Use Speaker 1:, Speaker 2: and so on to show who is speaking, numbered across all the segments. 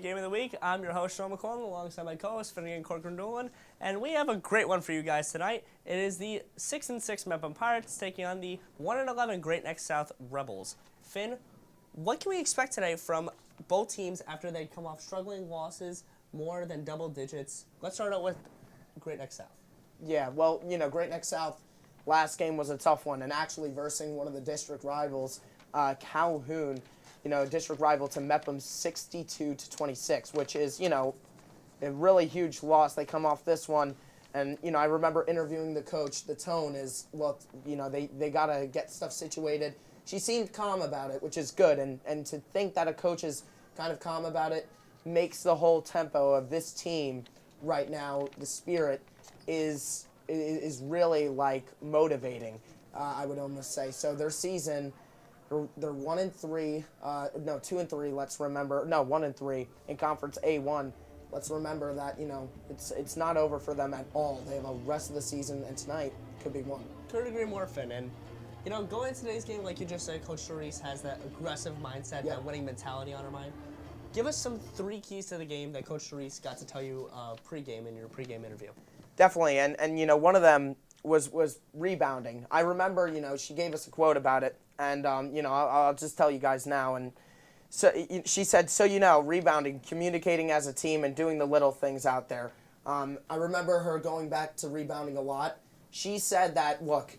Speaker 1: Game of the Week. I'm your host, Sean McClellan, alongside my co-host, Finnegan Corcoran, and we have a great one for you guys tonight. It is the 6-6 Mepham Pirates taking on the 1-11 Great Neck South Rebels. Finn, what can we expect today from both teams after they come off struggling losses, more than double digits? Let's start out with Great Neck South.
Speaker 2: Yeah, well, Great Neck South last game was a tough one, and actually versing one of the district rivals, Calhoun, a district rival to Mepham 62-26, which is, a really huge loss. They come off this one, and, I remember interviewing the coach. The tone is, well, they got to get stuff situated. She seemed calm about it, which is good, and to think that a coach is kind of calm about it makes the whole tempo of this team right now, the spirit, is really, motivating, I would almost say. So their season... They're 1-3, 2-3. Let's remember, 1-3 in Conference A1. Let's remember that it's not over for them at all. They have a rest of the season, and tonight could be one.
Speaker 1: Couldn't agree more, Finn. And going into today's game, like you just said, Coach Sorise has that aggressive mindset, that winning mentality on her mind. Give us some 3 keys to the game that Coach Sorise got to tell you pregame in your pregame interview.
Speaker 2: Definitely, and one of them was rebounding. I remember, she gave us a quote about it. And, I'll just tell you guys now. And so she said, rebounding, communicating as a team, and doing the little things out there. I remember her going back to rebounding a lot. She said that, look,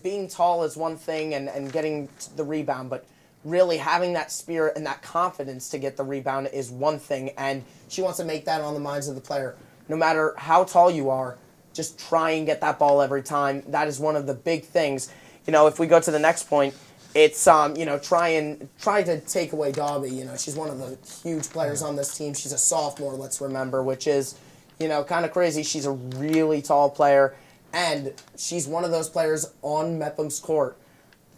Speaker 2: being tall is one thing and getting the rebound, but really having that spirit and that confidence to get the rebound is one thing. And she wants to make that on the minds of the player. No matter how tall you are, just try and get that ball every time. That is one of the big things. If we go to the next point, it's, try to take away Dobby. She's one of the huge players on this team. She's a sophomore, let's remember, which is, kind of crazy. She's a really tall player, and she's one of those players on Mepham's court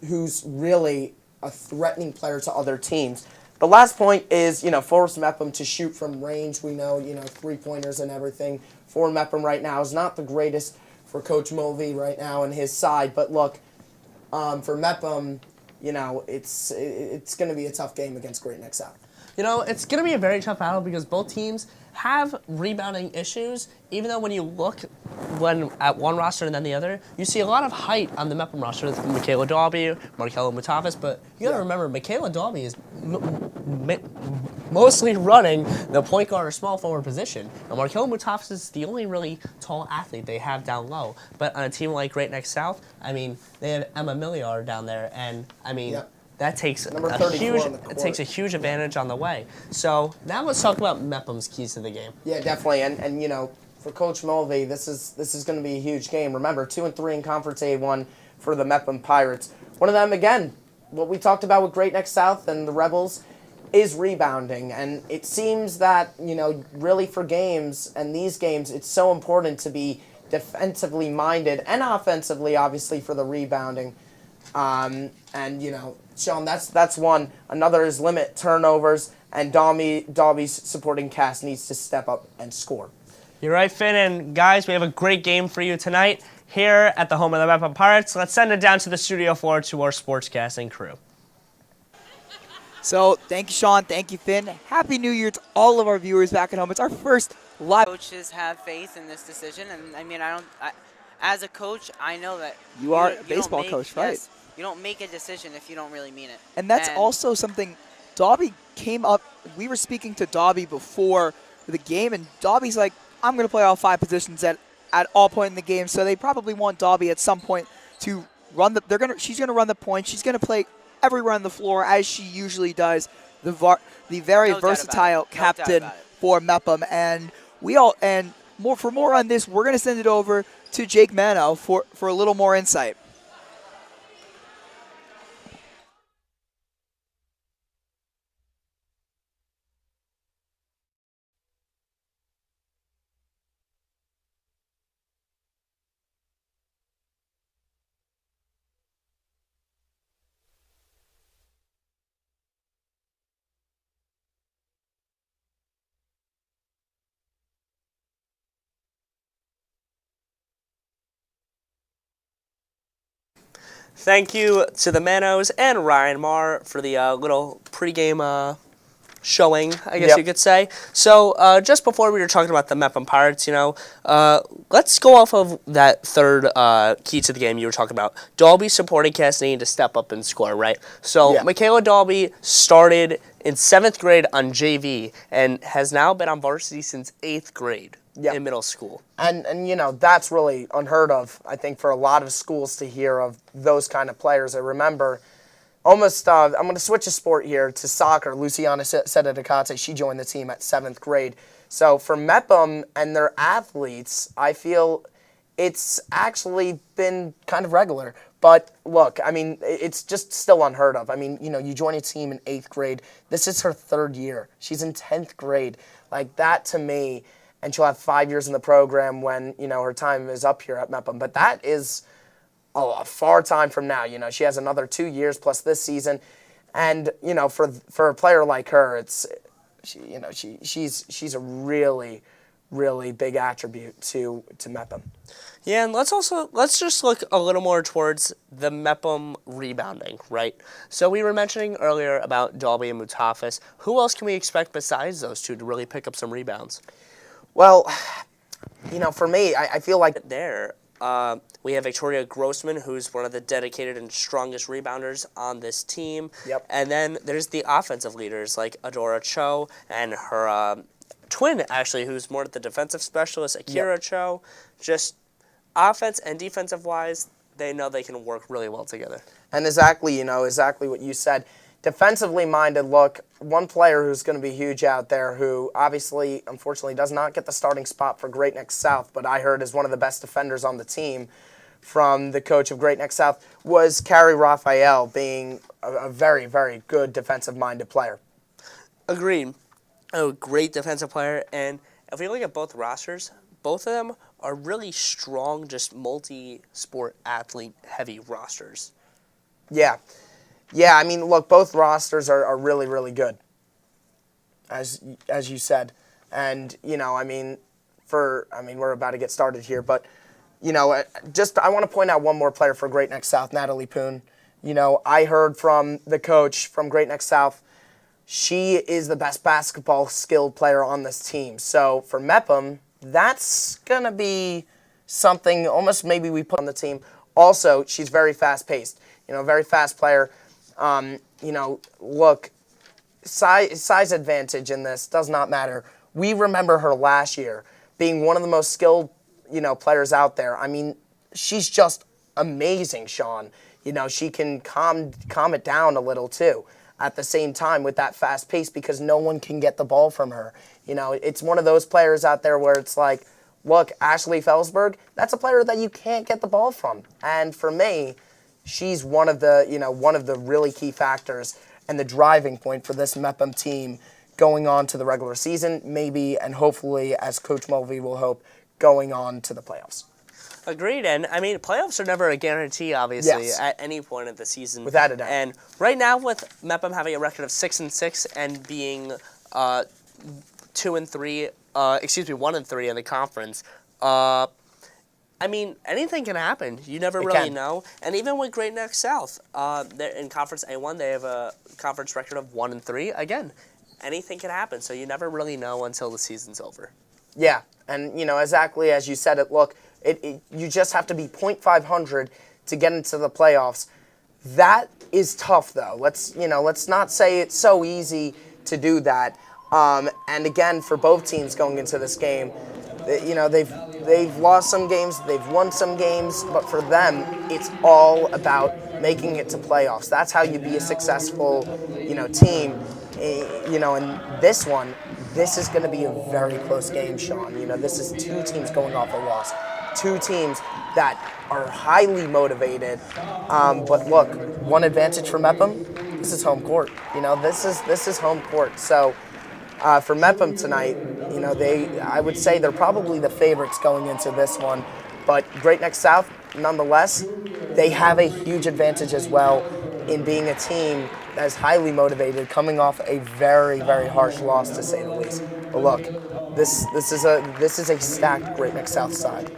Speaker 2: who's really a threatening player to other teams. The last point is, force Mepham to shoot from range. We know, three-pointers and everything for Mepham right now is not the greatest for Coach Mulvey right now and his side, but look, for Mepham, it's going to be a tough game against Great Neck South.
Speaker 1: It's going to be a very tough battle because both teams have rebounding issues. Even though when you look at one roster and then the other, you see a lot of height on the Mepham roster with Michaela Dobby, Markella Mutafis, but you got to remember, Michaela Dobby is mostly running the point guard or small forward position. And Markella Mutafis is the only really tall athlete they have down low. But on a team like Great Neck South, they have Emma Milliard down there, and that takes a huge advantage on the way. So now let's talk about Mepham's keys to the game.
Speaker 2: Yeah, definitely, and for Coach Mulvey, this is going to be a huge game. Remember, 2-3 in Conference A1 for the Mepham Pirates. One of them, again, what we talked about with Great Neck South and the Rebels is rebounding, and it seems that really for games and these games, it's so important to be defensively minded and offensively, obviously, for the rebounding. Sean, that's one. Another is limit turnovers, and Dobby's supporting cast needs to step up and score.
Speaker 1: You're right, Finn, and guys, we have a great game for you tonight here at the home of the Mepham Pirates. Let's send it down to the studio floor to our sportscasting crew.
Speaker 3: So, thank you, Sean. Thank you, Finn. Happy New Year to all of our viewers back at home. It's our first live.
Speaker 4: Coaches have faith in this decision, and as a coach, I know that
Speaker 3: you are a baseball coach, right?
Speaker 4: Yes, you don't make a decision if you don't really mean it.
Speaker 3: And that's also something. Dobby came up. We were speaking to Dobby before the game, and Dobby's like, "I'm going to play all 5 positions at all point in the game." So they probably want Dobby at some point to run the. She's going to run the point. She's going to play everywhere on the floor as she usually does. The very versatile captain for Mepham, and for more on this, we're going to send it over to Jake Mano for a little more insight.
Speaker 1: Thank you to the Manos and Ryan Marr for the little pregame showing, I guess
Speaker 2: Yep.
Speaker 1: you could say. So just before we were talking about the Mepham Pirates, let's go off of that third key to the game you were talking about. Dalby supporting cast needing to step up and score, right? So
Speaker 2: Yeah.
Speaker 1: Michaela Dalby started in 7th grade on JV and has now been on varsity since 8th grade in middle school.
Speaker 2: And that's really unheard of, I think, for a lot of schools to hear of those kind of players. I remember I'm going to switch a sport here to soccer. Luciana Sededicate, she joined the team at 7th grade. So for Mepham and their athletes, I feel it's actually been kind of regular. But look, I mean, it's just still unheard of. I mean, you join a team in 8th grade. This is her 3rd year. She's in 10th grade. Like, that to me, and she'll have 5 years in the program when, her time is up here at Mepham. But that is a far time from now. She has another 2 years plus this season. And, for a player like her, she's a really, really big attribute to Mepham.
Speaker 1: Yeah, and let's just look a little more towards the Mepham rebounding, right? So we were mentioning earlier about Dalby and Mutafis. Who else can we expect besides those two to really pick up some rebounds?
Speaker 2: Well, for me, I feel like
Speaker 1: there, we have Victoria Grossman, who's one of the dedicated and strongest rebounders on this team.
Speaker 2: Yep.
Speaker 1: And then there's the offensive leaders like Adora Cho and her twin, actually, who's more the defensive specialist, Akira Cho. Just offense and defensive-wise, they know they can work really well together.
Speaker 2: And exactly what you said. Defensively minded, look, one player who's going to be huge out there who obviously, unfortunately, does not get the starting spot for Great Neck South, but I heard is one of the best defenders on the team from the coach of Great Neck South, was Carrie Raphael, being a very, very good defensive-minded player.
Speaker 1: Agreed. A great defensive player, and if we look at both rosters, both of them are really strong, just multi-sport athlete-heavy rosters.
Speaker 2: Yeah. Yeah, I mean, look, both rosters are really, really good, as you said. And, we're about to get started here, but, I want to point out one more player for Great Neck South, Natalie Poon. I heard from the coach from Great Neck South, she is the best basketball skilled player on this team. So for Mepham, that's going to be something almost maybe we put on the team. Also, she's very fast-paced, very fast player. Look, size advantage in this does not matter. We remember her last year being one of the most skilled, players out there. I mean, she's just amazing, Sean. She can calm it down a little too at the same time with that fast pace because no one can get the ball from her. It's one of those players out there where it's like, look, Ashley Felsberg, that's a player that you can't get the ball from. And for me, she's one of the really key factors and the driving point for this Mepham team going on to the regular season, maybe, and hopefully, as Coach Mulvey will hope, going on to the playoffs.
Speaker 1: Agreed, and playoffs are never a guarantee, obviously,
Speaker 2: Yes.
Speaker 1: at any point of the season.
Speaker 2: Without a doubt.
Speaker 1: And right now, with Mepham having a record of 6-6 and being 1-3 in the conference, anything can happen. You never really know. And even with Great Neck South, in Conference A1, they have a conference record of 1-3. Again, anything can happen, so you never really know until the season's over.
Speaker 2: Yeah, and exactly as you said it. Look, you just have to be .500 to get into the playoffs. That is tough, though. Let's not say it's so easy to do that. And again, for both teams going into this game, they've lost some games, they've won some games, but for them, it's all about making it to playoffs. That's how you be a successful, team. And this is going to be a very close game, Sean. This is two teams going off a loss. Two teams that are highly motivated. But look, one advantage for Mepham, this is home court. This is home court. So for Mepham tonight, I would say they're probably the favorites going into this one. But Great Neck South, nonetheless, they have a huge advantage as well in being a team that is highly motivated, coming off a very, very harsh loss, to say the least. But look, this is a stacked Great Neck South side.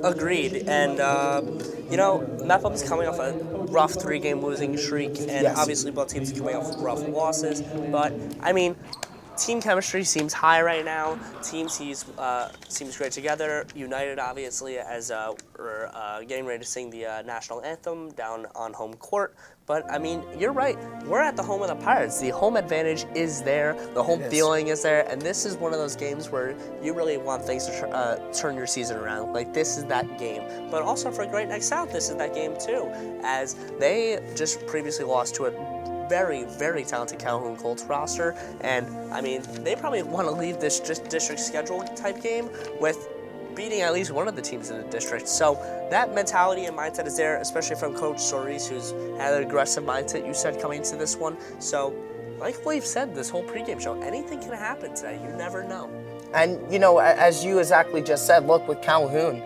Speaker 1: Agreed, and Mepham's coming off a rough 3-game losing streak, and
Speaker 2: Yes.
Speaker 1: obviously both teams are coming off rough losses. But I mean, team chemistry seems high right now. Team seems great together. United, obviously, as we're getting ready to sing the national anthem down on home court. But I mean, you're right. We're at the home of the Pirates. The home advantage is there. The home feeling is there, and this is one of those games where you really want things to turn your season around. Like, this is that game. But also for Great Neck South, this is that game too, as they just previously lost to a very, very talented Calhoun Colts roster, and I mean, they probably want to leave this just district schedule type game with beating at least one of the teams in the district. So that mentality and mindset is there, especially from Coach Sorise, who's had an aggressive mindset, you said, coming into this one. So, like we've said this whole pregame show, anything can happen today. You never know.
Speaker 2: And, you know, as you exactly just said, look, with Calhoun,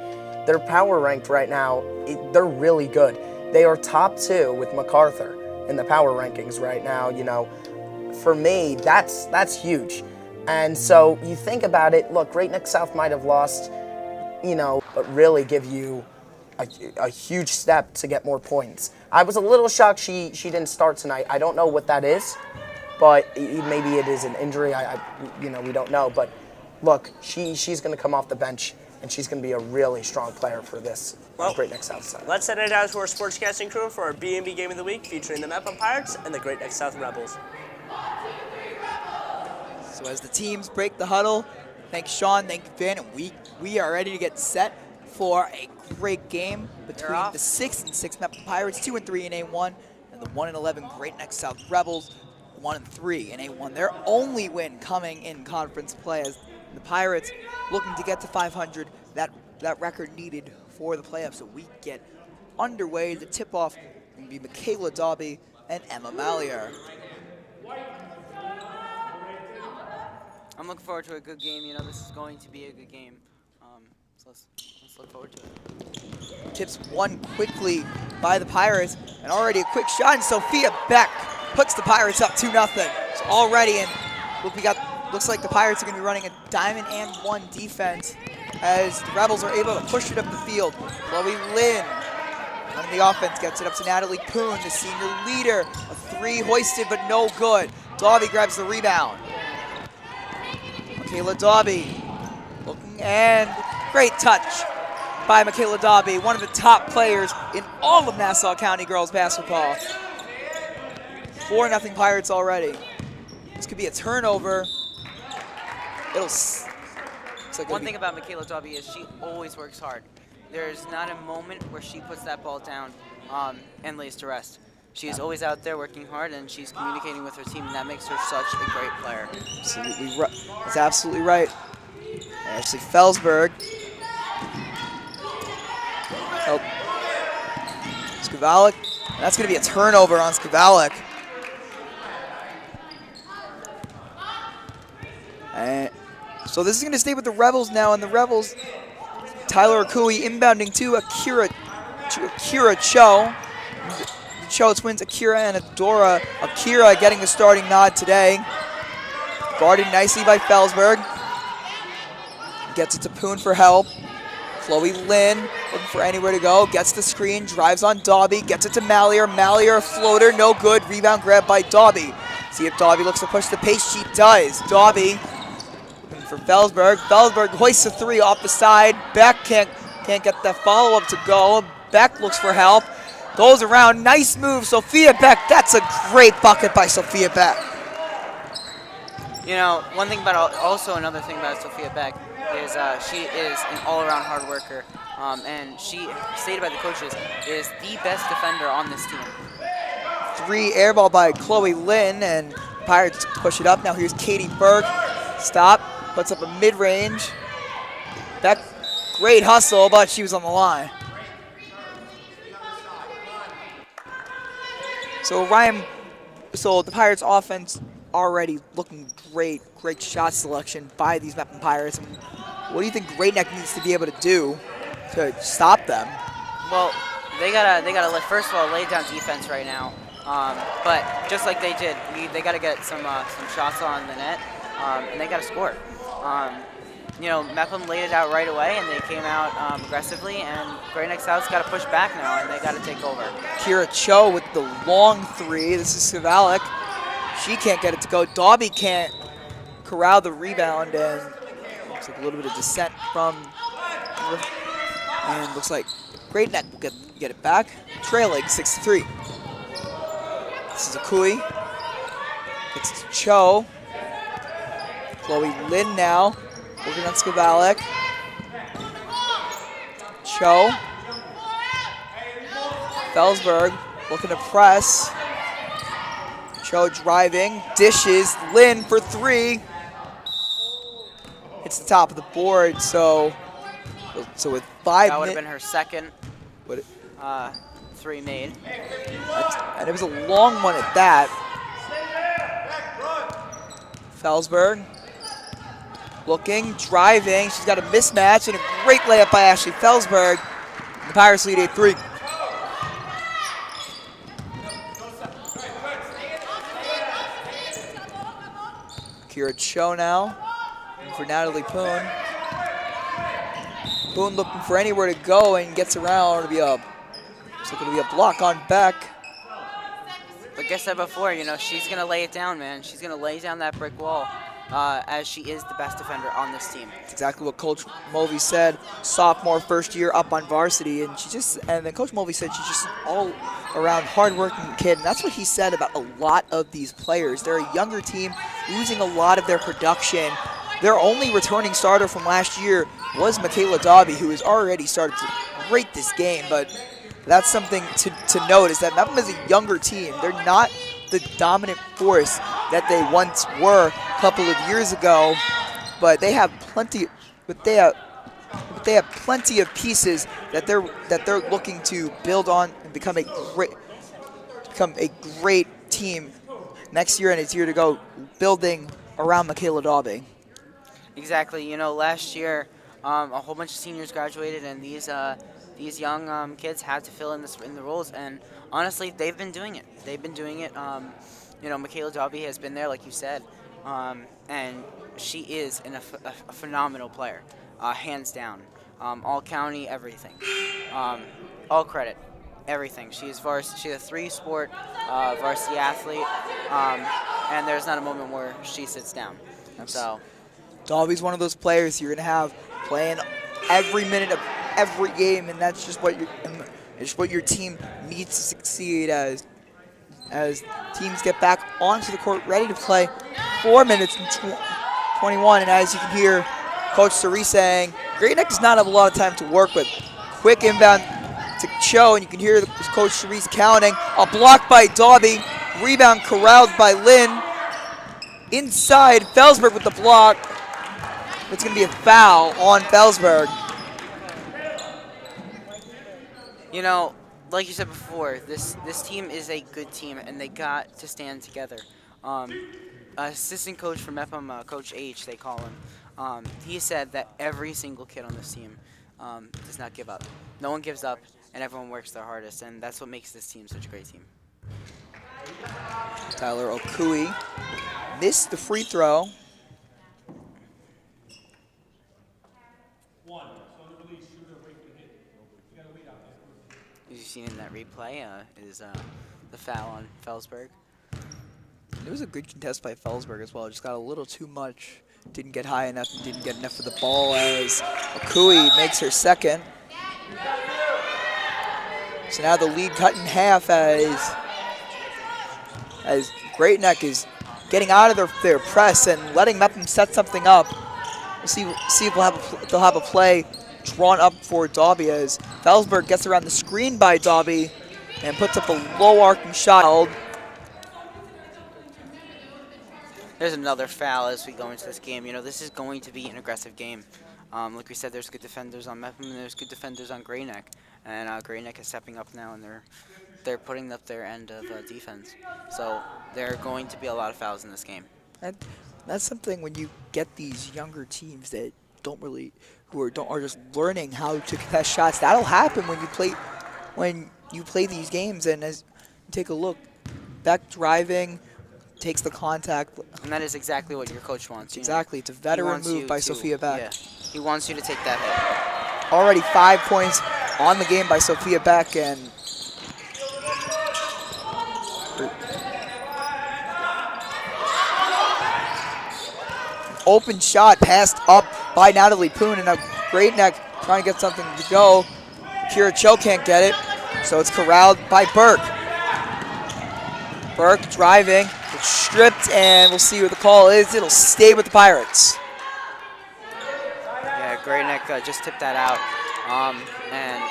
Speaker 2: they're power ranked right now. They're really good. They are top 2 with MacArthur in the power rankings right now. You know, for me, that's huge. And so you think about it, look, Great Neck South might have lost, you know, but really give you a huge step to get more points. I was a little shocked she didn't start tonight. I don't know what that is, but maybe it is an injury. You know, we don't know. But look, she's going to come off the bench, and she's going to be a really strong player for this Great Neck South side.
Speaker 1: Let's send it out to our sportscasting crew for our BMB Game of the Week, featuring the Mepham Pirates and the Great Neck South Rebels.
Speaker 3: So as the teams break the huddle, thanks Sean, thank you Van, and we are ready to get set for a great game between the 6-6 Mepham Pirates, 2-3 in A1, and the 1-11 Great Neck South Rebels, 1-3 in A1. Their only win coming in conference play, as the Pirates looking to get to 500, that record needed for the playoffs. So we get underway. The tip-off will be Michaela Dobby and Emma Mallier.
Speaker 4: I'm looking forward to a good game. You know, this is going to be a good game. So let's look forward to it.
Speaker 3: Tips won quickly by the Pirates, and already a quick shot, and Sophia Beck puts the Pirates up 2-0. So already, and looks like the Pirates are going to be running a diamond and 1 defense as the Rebels are able to push it up the field. Chloe Lynn running the offense, gets it up to Natalie Poon, the senior leader. A 3 hoisted, but no good. Dobby grabs the rebound. Michaela Dobby looking, and great touch by Michaela Dobby, one of the top players in all of Nassau County girls basketball. 4-0 Pirates already. This could be a turnover.
Speaker 4: One thing about Michaela Dobby is she always works hard. There's not a moment where she puts that ball down and lays to rest. She's always out there working hard, and she's communicating with her team, and that makes her such a great player.
Speaker 3: Absolutely right. That's absolutely right. Ashley Felsberg. Oh. Skavalik. That's going to be a turnover on Skavalik. And so this is going to stay with the Rebels now, and the Rebels, Tyler Akui inbounding to Akira Cho. The Cho twins, Akira and Adora. Akira getting the starting nod today. Guarded nicely by Felsberg. Gets it to Poon for help. Chloe Lynn looking for anywhere to go. Gets the screen, drives on Dobby. Gets it to Mallier. Mallier, a floater, no good. Rebound grab by Dobby. See if Dobby looks to push the pace. She does. Dobby looking for Felsberg. Felsberg hoists a 3 off the side. Beck can't get the follow-up to go. Beck looks for help. Goes around. Nice move, Sophia Beck. That's a great bucket by Sophia Beck.
Speaker 4: You know, another thing about Sophia Beck is she is an all-around hard worker, and she, stated by the coaches, is the best defender on this team.
Speaker 3: 3 air ball by Chloe Lynn, and Pirates push it up. Now here's Katie Burke. Stop, puts up a mid-range. Beck, great hustle, but she was on the line. So the Pirates offense already looking great. Great shot selection by these Mepham Pirates. What do you think Great Neck needs to be able to do to stop them?
Speaker 4: Well, they gotta first of all lay down defense right now. But just like they did, they gotta get some shots on the net, and they gotta score. Mepham laid it out right away, and they came out aggressively, and Great Neck South's got to push back now, and they got to take over.
Speaker 3: Kira Cho with the long three. This is Savalik. She can't get it to go. Dobby can't corral the rebound, and looks like a little bit of dissent from, and looks like Great Neck will get it back, trailing 6-3. This is Akui. It's Cho. Chloe Lynn now, working on Skavalik. Cho. Felsberg looking to press. Cho driving, dishes, Lynn for three. Hits the top of the board, so with 5
Speaker 4: That would have
Speaker 3: minutes.
Speaker 4: been her second
Speaker 3: What?
Speaker 4: three made.
Speaker 3: And it was a long one at that. Felsberg looking, driving. She's got a mismatch and a great layup by Ashley Felsberg. The Pirates lead 8-3. Kira Cho now for Natalie Poon. Poon looking for anywhere to go and gets around. It'll be a block on Beck.
Speaker 4: Like I said before, she's going to lay it down, man. She's going to lay down that brick wall as she is the best defender on this team.
Speaker 3: That's exactly what Coach Mulvey said. Sophomore, first year up on varsity, and then Coach Mulvey said she's just all around hardworking kid, and that's what he said about a lot of these players. They're a younger team, losing a lot of their production. Their only returning starter from last year was Michaela Dobby, who has already started to rate this game, but that's something to note, is that Mepham is a younger team. They're not the dominant force that they once were a couple of years ago, but they have plenty. But they have plenty of pieces that they're looking to build on and become a great team next year, and it's year to go building around Michaela Dobby.
Speaker 4: Exactly. Last year, a whole bunch of seniors graduated, and these young kids had to fill in the roles, and honestly, they've been doing it. Michaela Dobby has been there, like you said, and she is a phenomenal player, hands down. All county, everything, all credit, everything. She's a three-sport varsity athlete, and there's not a moment where she sits down. So,
Speaker 3: Dobby's one of those players you're gonna have playing every minute of every game, and that's just what your team needs to succeed as teams get back onto the court ready to play. 4 minutes and 21, and as you can hear Coach Sorise saying, Great Neck does not have a lot of time to work with. Quick inbound to Cho, and you can hear Coach Sorise counting. A block by Dobby, rebound corralled by Lynn. Inside, Felsberg with the block. It's going to be a foul on Felsberg.
Speaker 4: Like you said before, this team is a good team, and they got to stand together. Assistant coach for Mepham, Coach H, they call him, he said that every single kid on this team does not give up. No one gives up, and everyone works their hardest, and that's what makes this team such a great team.
Speaker 3: Tyler Okui missed the free throw.
Speaker 4: As you've seen in that replay, is the foul on Felsberg.
Speaker 3: It was a good contest by Felsberg as well. It just got a little too much. Didn't get high enough and didn't get enough of the ball as Okui makes her second. So now the lead cut in half as Great Neck is getting out of their press and letting Mepham set something up. We'll see if they'll have a play drawn up for Dobby as Felsberg gets around the screen by Dobby and puts up a low arcing shot.
Speaker 4: There's another foul as we go into this game. This is going to be an aggressive game. Like we said, there's good defenders on Mepham and there's good defenders on Great Neck. And Great Neck is stepping up now, and they're putting up their end of defense. So there are going to be a lot of fouls in this game.
Speaker 3: That's something when you get these younger teams that are just learning how to contest shots. That'll happen when you play these games. And as you take a look, Beck driving, takes the contact.
Speaker 4: And that is exactly what your coach wants.
Speaker 3: Exactly. It's a veteran move by Sophia Beck.
Speaker 4: Yeah. He wants you to take that hit.
Speaker 3: Already 5 points on the game by Sophia Beck, and open shot passed up by Natalie Poon, and a Great Neck trying to get something to go. Kira Cho can't get it, so it's corralled by Burke. Burke driving, it's stripped, and we'll see what the call is. It'll stay with the Pirates.
Speaker 4: Yeah, Great Neck just tipped that out, and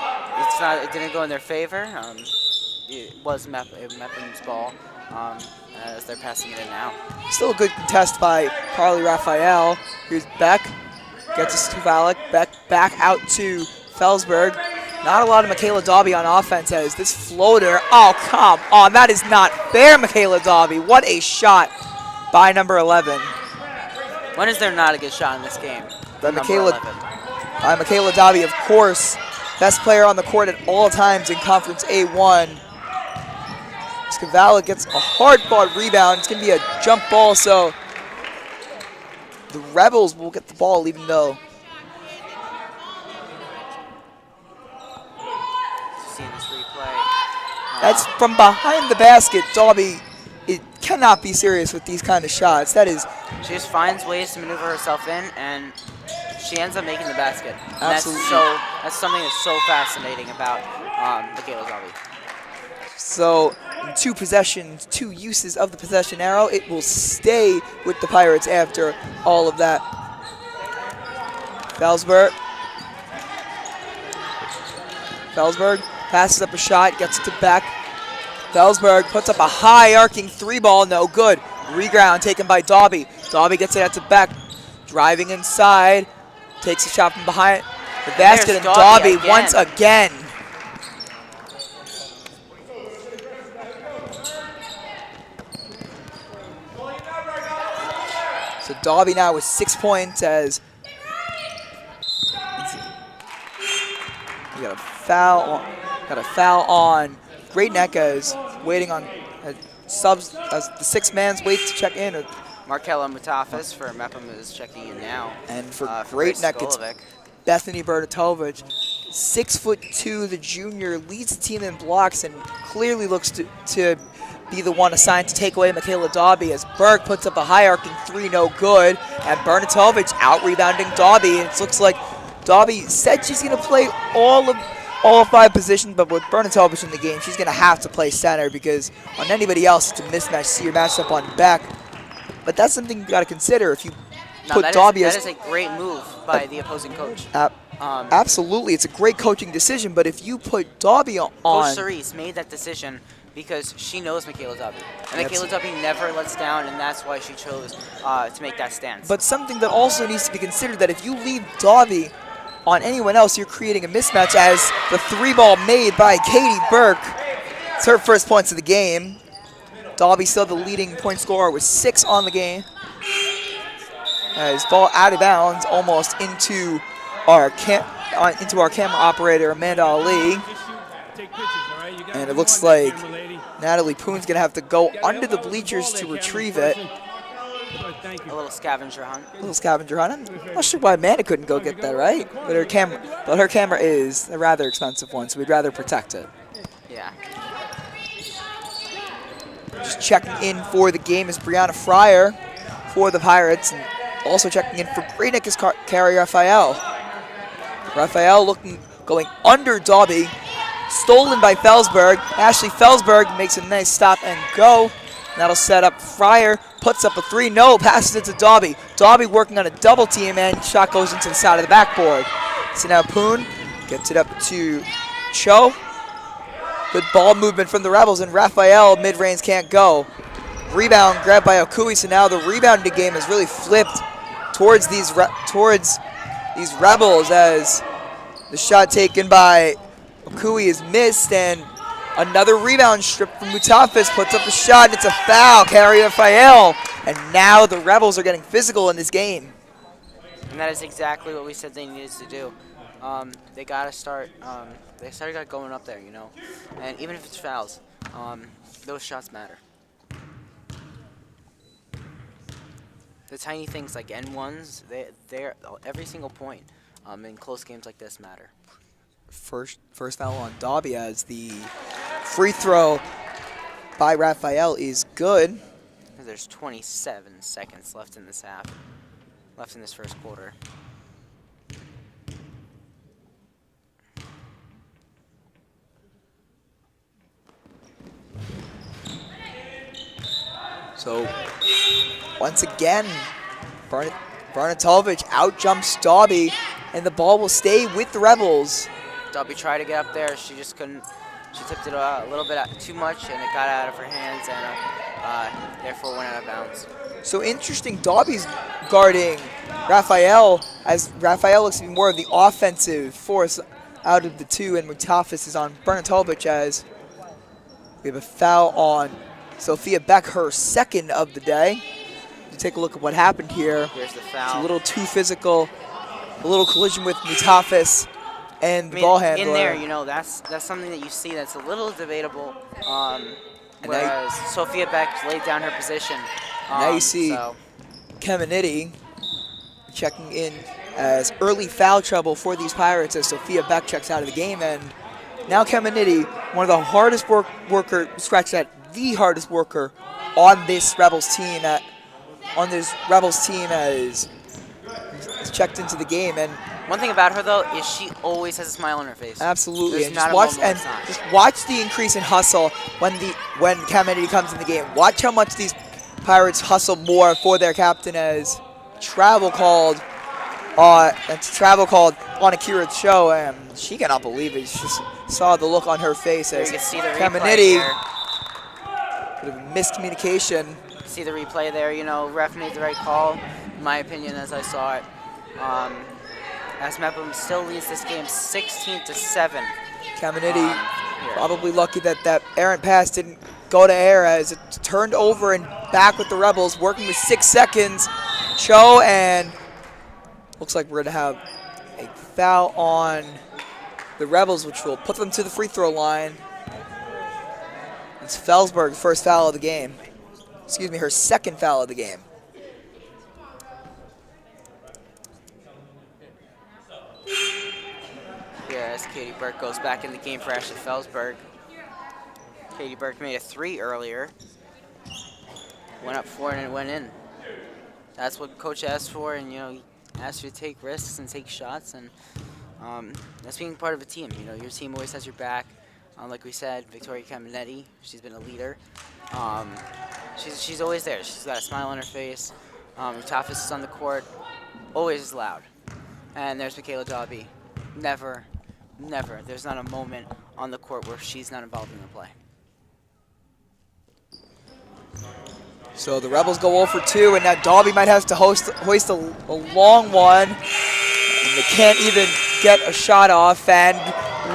Speaker 4: it didn't go in their favor. It was Mepham's ball, as they're passing it in now.
Speaker 3: Still a good contest by Carly Raphael. Here's Beck, gets us to Valak. Beck back out to Felsberg. Not a lot of Michaela Dobby on offense as this floater. Oh, come on. That is not fair, Michaela Dobby. What a shot by number 11.
Speaker 4: When is there not a good shot in this game?
Speaker 3: By
Speaker 4: Number
Speaker 3: Michaela
Speaker 4: 11.
Speaker 3: Michaela Dobby, of course, best player on the court at all times in Conference A1. Scavala gets a hard-fought rebound. It's going to be a jump ball, so the Rebels will get the ball even though.
Speaker 4: Seeing this replay.
Speaker 3: That's from behind the basket. Dobby, it cannot be serious with these kind of shots. That is
Speaker 4: She just finds ways to maneuver herself in, and she ends up making the basket. And
Speaker 3: Absolutely.
Speaker 4: That's something that's so fascinating about Michaela Dobby.
Speaker 3: so in 2 possessions, 2 uses of the possession arrow. It will stay with the Pirates after all of that. Felsberg passes up a shot, gets it to Beck. Felsberg puts up a high arcing 3-ball, no good. Reground taken by Dobby. Dobby gets it out to Beck. Driving inside, takes a shot from behind the basket, and Dobby
Speaker 4: again.
Speaker 3: once again. So Dobby now with 6 points as we got a foul on Great Neck as waiting on subs as the 6 man's wait to check in.
Speaker 4: Markella Mutafas for Mepham is checking in now.
Speaker 3: And for Great Neck, it's Bethany Bertatovich. 6'2", the junior, leads the team in blocks and clearly looks to be the one assigned to take away Michaela Dobby as Burke puts up a high arcing 3, no good. And Bertatovich out-rebounding Dobby. And it looks like Dobby said she's going to play all 5 positions, but with Bertatovich in the game, she's going to have to play center because on anybody else, it's a mismatch. See your matchup on Beck. But that's something you got to consider if you put Dobby as...
Speaker 4: That is a great move by the opposing coach.
Speaker 3: Absolutely. It's a great coaching decision, but if you put Dobby on...
Speaker 4: Coach Sorise made that decision because she knows Michaela Dobby. And Michaela Dobby never lets down, and that's why she chose to make that stance.
Speaker 3: But something that also needs to be considered, that if you leave Dobby on anyone else, you're creating a mismatch as the 3-ball made by Katie Burke. It's her first points of the game. Dobby still the leading point scorer with 6 on the game. As ball out of bounds, almost into our camera operator, Amanda Ali. And it looks like Natalie Poon's going to have to go under the bleachers to retrieve it.
Speaker 4: A little scavenger hunt.
Speaker 3: I'm not sure why Amanda couldn't go get that, right? But her camera is a rather expensive one, so we'd rather protect it.
Speaker 4: Yeah.
Speaker 3: Just checking in for the game is Brianna Fryer for the Pirates, and also checking in for Great Neck is Carrie Raphael. Raphael going under Dobby, stolen by Felsberg. Ashley Felsberg makes a nice stop and go. That'll set up Fryer, puts up a 3, no, passes it to Dobby. Dobby working on a double team, and shot goes into the side of the backboard. So now Poon gets it up to Cho. Good ball movement from the Rebels, and Raphael mid-range can't go. Rebound grabbed by Okui, so now the rebounding game has really flipped towards these Rebels as the shot taken by Okui is missed, and another rebound strip from Mutafas puts up a shot, and it's a foul, Carrie Raphael. And now the Rebels are getting physical in this game.
Speaker 4: And that is exactly what we said they needed to do. They got to start. They started going up there, you know. And even if it's fouls, those shots matter. the tiny things like N1s, they're every single point in close games like this matter.
Speaker 3: First foul on Dobby as the free throw by Raphael is good.
Speaker 4: There's 27 seconds left in this half, left in this first quarter.
Speaker 3: So once again, Barnatovic out-jumps Dobby, and the ball will stay with the Rebels.
Speaker 4: Dobby tried to get up there. She just couldn't. She tipped it a little bit too much, and it got out of her hands, and therefore went out of bounds.
Speaker 3: So interesting, Dobby's guarding Raphael, as Raphael looks to be more of the offensive force out of the two, and Mutafis is on Barnatovic as we have a foul on Sophia Beck, her second of the day. To take a look at what happened here.
Speaker 4: Here's the foul.
Speaker 3: It's a little too physical, a little collision with Mutafis and the ball handler.
Speaker 4: In there, you know, that's something that you see that's a little debatable. Whereas Sophia Beck laid down her position.
Speaker 3: Now you see Kemenity checking in as early foul trouble for these Pirates as Sophia Beck checks out of the game. And now Kemenity, one of the hardest the hardest worker on this Rebels team is checked into the game. And
Speaker 4: one thing about her though is she always has a smile on her face.
Speaker 3: absolutely,
Speaker 4: There's
Speaker 3: and
Speaker 4: not
Speaker 3: just watch the increase in hustle when Kemenity comes in the game. Watch how much these Pirates hustle more for their captain as travel called on Akira's show, and she cannot believe it. She just saw the look on her face as
Speaker 4: you can see the
Speaker 3: Kemenity could have miscommunication.
Speaker 4: See the replay there, you know, ref made the right call, in my opinion, as I saw it. As Mepham still leads this game 16-7.
Speaker 3: Kemenity probably lucky that errant pass didn't go to air as it turned over and back with the Rebels, working with 6 seconds. Cho, and looks like we're going to have a foul on the Rebels, which will put them to the free throw line. It's Felsberg's first foul of the game. Excuse me, her second foul of the game.
Speaker 4: Here as Katie Burke goes back in the game for Ashley Felsberg. Katie Burke made a 3 earlier. Went up 4 and it went in. That's what coach asked for, and you know, he asked you to take risks and take shots, and that's being part of a team. You know, your team always has your back. Like we said, Victoria Kemenity, she's been a leader. She's always there. She's got a smile on her face. Mutafis is on the court, always loud. And there's Michaela Dobby. Never, there's not a moment on the court where she's not involved in the play.
Speaker 3: So the Rebels go 0 for 2, and now Dobby might have to hoist a long one. And they can't even get a shot off, and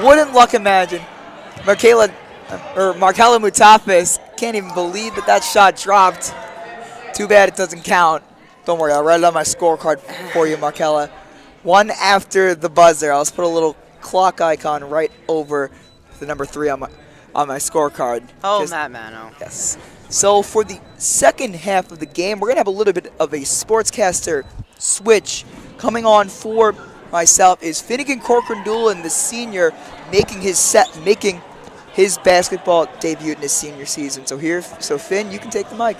Speaker 3: wouldn't luck imagine. Markella Mutafis can't even believe that shot dropped. Too bad it doesn't count. Don't worry, I'll write it on my scorecard for you, Markella. 1 after the buzzer. I'll just put a little clock icon right over the number 3 on my scorecard.
Speaker 4: Oh, Matt Mano.
Speaker 3: Yes. So for the second half of the game, we're going to have a little bit of a sportscaster switch. Coming on for myself is Finnegan Corcoran-Doolan, the senior, making his basketball debut in his senior season. So Finn, you can take the mic.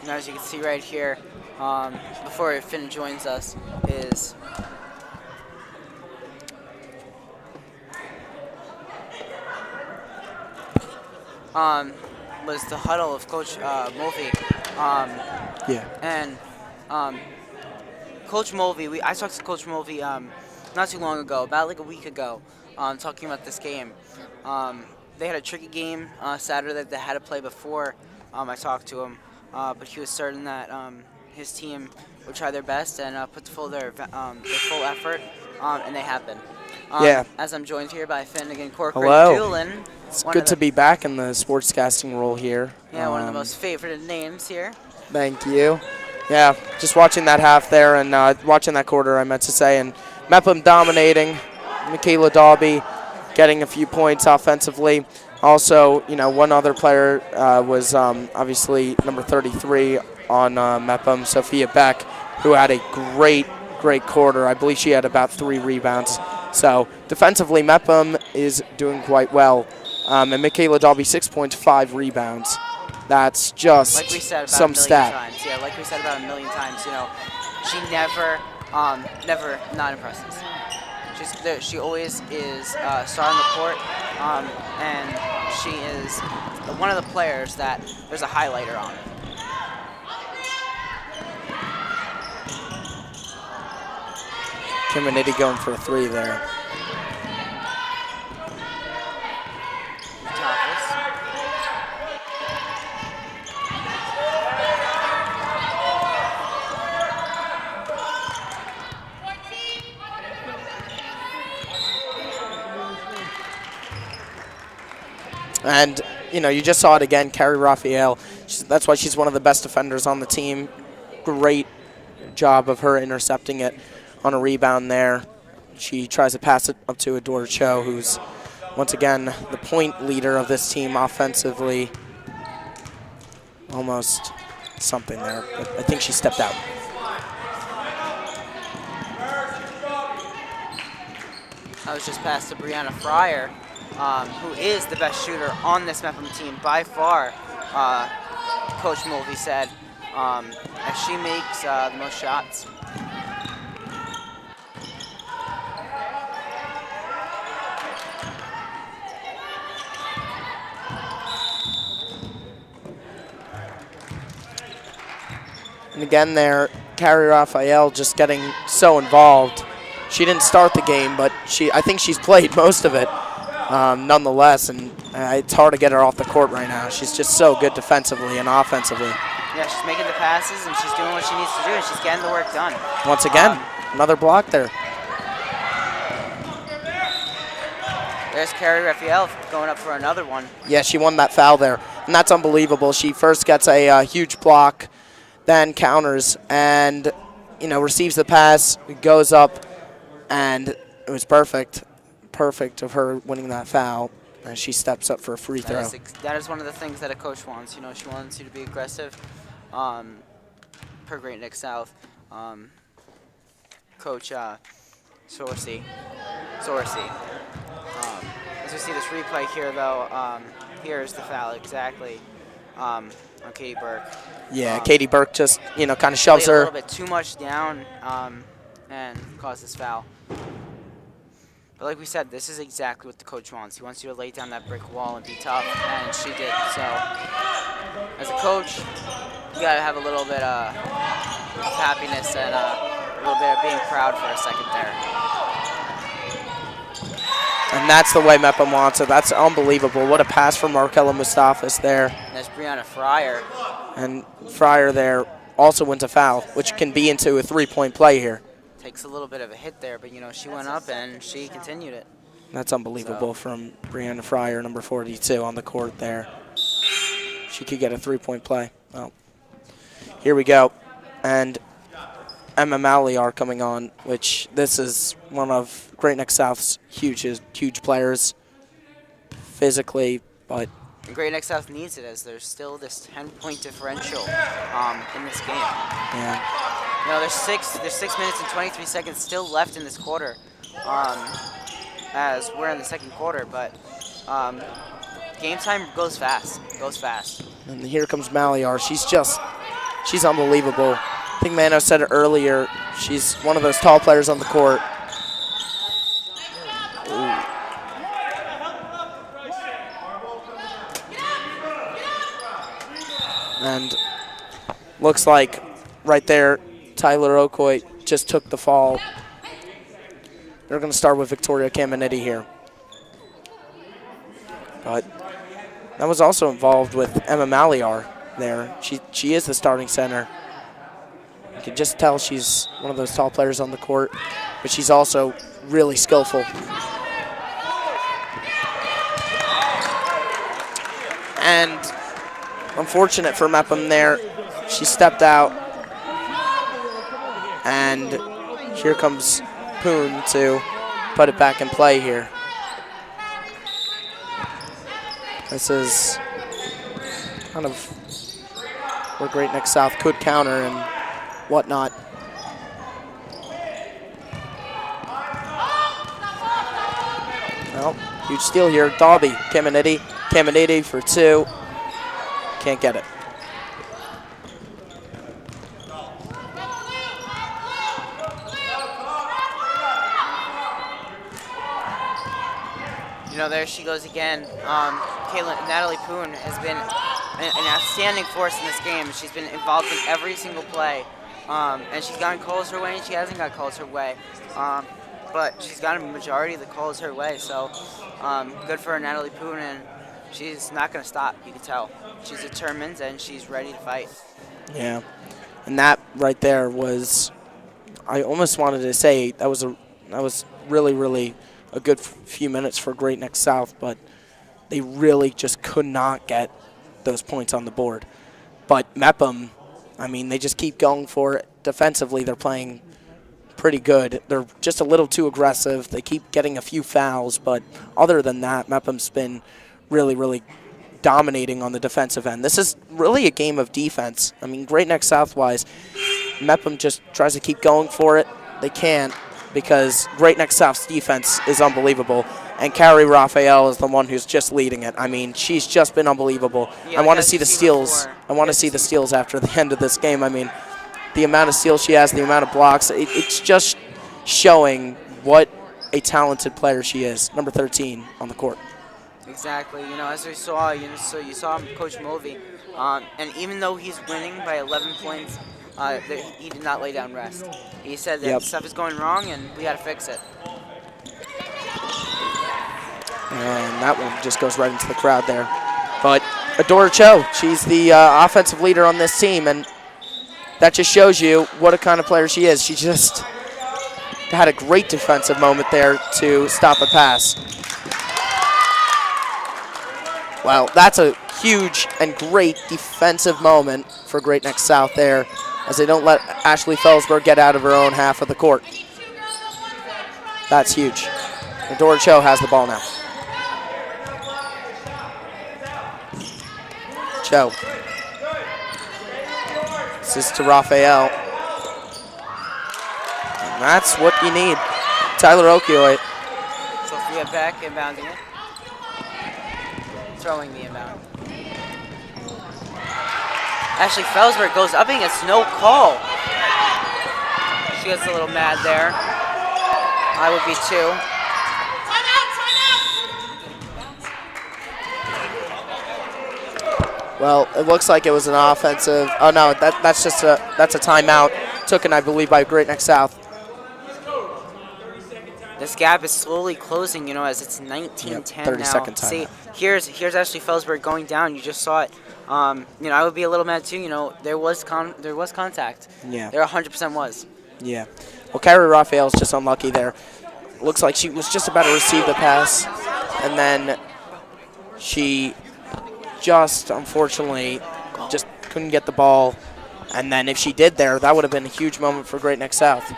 Speaker 4: And as you can see right here, before Finn joins us, is was the huddle of Coach Mulvey. And Coach Mulvey, I talked to Coach Mulvey not too long ago, about like a week ago, talking about this game. They had a tricky game Saturday that they had to play before I talked to him, but he was certain that his team would try their best and put their full effort, and they have been. As I'm joined here by Finnegan Corcoran-Doolan.
Speaker 2: It's good to be back in the sportscasting role here.
Speaker 4: Yeah, one of the most favorited names here.
Speaker 2: Thank you. Yeah, just watching that half there and watching that quarter, I meant to say, and Mepham dominating, Michaela Dobby getting a few points offensively. Also, you know, one other player was obviously number 33 on Mepham, Sophia Beck, who had a great quarter. I believe she had about 3 rebounds. So defensively, Mepham is doing quite well. And Michaela Dobby, 6 points, 5 rebounds. That's just
Speaker 4: like we said about
Speaker 2: some
Speaker 4: a million
Speaker 2: stat.
Speaker 4: times. Yeah, like we said about a million times, you know, she never not impresses. She always is star on the court, and she is one of the players that there's a highlighter on.
Speaker 2: Kiminiti going for a 3 there. And, you know, you just saw it again, Carrie Raphael. That's why she's one of the best defenders on the team. Great job of her intercepting it on a rebound there. She tries to pass it up to Adora Cho, who's, once again, the point leader of this team offensively. Almost something there, but I think she stepped out.
Speaker 4: I was just passed to Brianna Fryer, who is the best shooter on this Mepham team by far, Coach Mulvey said, as she makes the most shots.
Speaker 2: And again there, Carrie Raphael just getting so involved. She didn't start the game, but I think she's played most of it nonetheless, and it's hard to get her off the court right now. She's just so good defensively and offensively.
Speaker 4: Yeah, she's making the passes, and she's doing what she needs to do, and she's getting the work done.
Speaker 2: Once again, another block there.
Speaker 4: There's Carrie Raphael going up for another one.
Speaker 2: Yeah, she won that foul there, and that's unbelievable. She first gets a huge block, then counters, and, you know, receives the pass, goes up, and it was perfect of her winning that foul, and she steps up for a free throw.
Speaker 4: That is one of the things that a coach wants. You know, she wants you to be aggressive. Per Great Neck South, Coach Sorise. As we see this replay here, though, here's the foul exactly on Katie Burke.
Speaker 2: Yeah, Katie Burke just, you know, kind of shoves her
Speaker 4: a little bit too much down and causes foul. But like we said, this is exactly what the coach wants. He wants you to lay down that brick wall and be tough, and she did. So, as a coach, you gotta have a little bit of happiness and a little bit of being proud for a second there.
Speaker 2: And that's the way Mepham wants it. That's unbelievable. What a pass from Markella Mustafas there.
Speaker 4: And there's Brianna Fryer.
Speaker 2: And Fryer there also wins a foul, which can be into a 3-point play here.
Speaker 4: Takes a little bit of a hit there, but, you know, she went up and she continued it.
Speaker 2: That's unbelievable from Brianna Fryer, number 42, on the court there. She could get a 3-point play. Well, here we go. And Emma Maliar coming on, which this is one of Great Neck South's huge players physically, but
Speaker 4: and Great Neck South needs it as there's still this 10-point differential in this game.
Speaker 2: Yeah.
Speaker 4: You know, there's 6 minutes and 23 seconds still left in this quarter, as we're in the second quarter. But game time goes fast.
Speaker 2: And here comes Maliar. She's unbelievable. I think Mano said it earlier. She's one of those tall players on the court. Ooh. And looks like right there, Tyler Okoye just took the fall. They're going to start with Victoria Caminiti here. But that was also involved with Emma Maliar there. She is the starting center. You can just tell she's one of those tall players on the court, but she's also really skillful. And unfortunate for Mepham there, she stepped out. And here comes Poon to put it back in play here. This is kind of where Great Neck South could counter and whatnot. Well, huge steal here. Dalby, Caminiti for 2. Can't get it.
Speaker 4: You know, there she goes again. Natalie Poon has been an outstanding force in this game. She's been involved in every single play. And she's gotten calls her way and she hasn't got calls her way. But she's gotten a majority of the calls her way. So good for Natalie Poon, and she's not going to stop, you can tell. She's determined and she's ready to fight.
Speaker 2: Yeah, and that right there was, I almost wanted to say that was really, really a good few minutes for Great Neck South, but they really just could not get those points on the board. But Mepham, I mean, they just keep going for it. Defensively, they're playing pretty good. They're just a little too aggressive. They keep getting a few fouls, but other than that, Mepham's been really, really dominating on the defensive end. This is really a game of defense. I mean, Great Neck South-wise, Mepham just tries to keep going for it. They can't, because Great Neck South's defense is unbelievable, and Carrie Raphael is the one who's just leading it. I mean, she's just been unbelievable.
Speaker 4: Yeah,
Speaker 2: I want to see the steals. I want to see the steals after the end of this game. I mean, the amount of steals she has, the amount of blocks, it's just showing what a talented player she is. Number 13 on the court.
Speaker 4: Exactly. You know, as we saw, you saw Coach Mulvey, and even though he's winning by 11 points, he did not lay down rest. He said that stuff is going wrong and we got to fix it.
Speaker 2: And that one just goes right into the crowd there. But Adora Cho, she's the offensive leader on this team, and that just shows you what a kind of player she is. She just had a great defensive moment there to stop a pass. Well, that's a huge and great defensive moment for Great Neck South there, as they don't let Ashley Felsberg get out of her own half of the court. That's huge. Adora Cho has the ball now. Cho. This is to Raphael. And that's what you need. Tyler Okioi.
Speaker 4: Sophia back inbounding it. Throwing the inbound. Ashley Felsberg goes up and gets no call. She gets a little mad there. I would be too.
Speaker 2: Well, it looks like it was an offensive. Oh no, that's a timeout taken, I believe, by Great Neck South.
Speaker 4: This gap is slowly closing, you know, as it's 19-10 now.
Speaker 2: 30-second timeout.
Speaker 4: See, here's Ashley Felsberg going down. You just saw it. You know, I would be a little mad too. You know, there was contact.
Speaker 2: Yeah.
Speaker 4: There 100% was.
Speaker 2: Yeah. Well, Carrie Raphael's just unlucky there. Looks like she was just about to receive the pass, and then she just, unfortunately, just couldn't get the ball. And then if she did there, that would have been a huge moment for Great Neck South.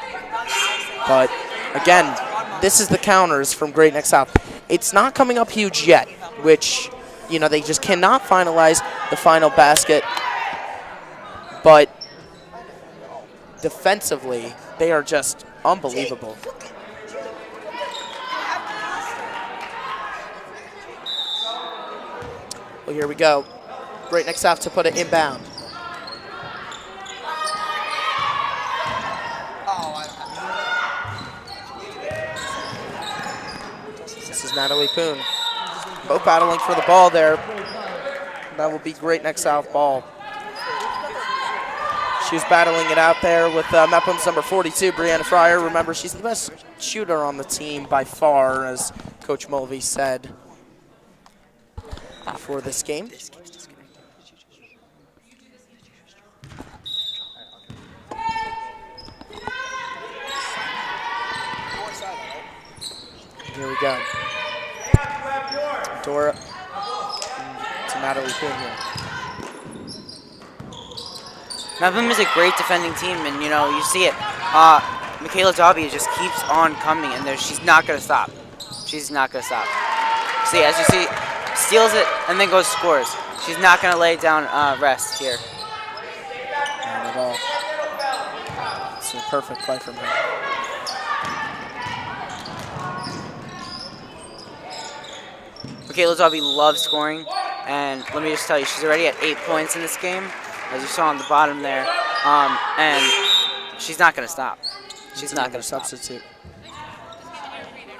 Speaker 2: But, again, this is the counters from Great Neck South. It's not coming up huge yet, which, you know, they just cannot finalize the final basket. But defensively, they are just unbelievable. Well, here we go. Great Neck South to put it inbound. This is Natalie Poon. Both battling for the ball there. That will be Great Neck South ball. She was battling it out there with Mepham's number 42, Brianna Fryer. Remember, she's the best shooter on the team by far, as Coach Mulvey said before this game. Here we go. Dora to Natalie Poon here.
Speaker 4: Mepham is a great defending team, and you know, you see it. Michaela Dobby just keeps on coming, and she's not gonna stop. She's not gonna stop. See, as you see, steals it and then goes scores. She's not gonna lay down rest here.
Speaker 2: It's a perfect play from her.
Speaker 4: Michaela Dobby loves scoring, and let me just tell you, she's already at 8 points in this game, as you saw on the bottom there, and she's not going to stop. She's not going to stop.
Speaker 2: Substitute.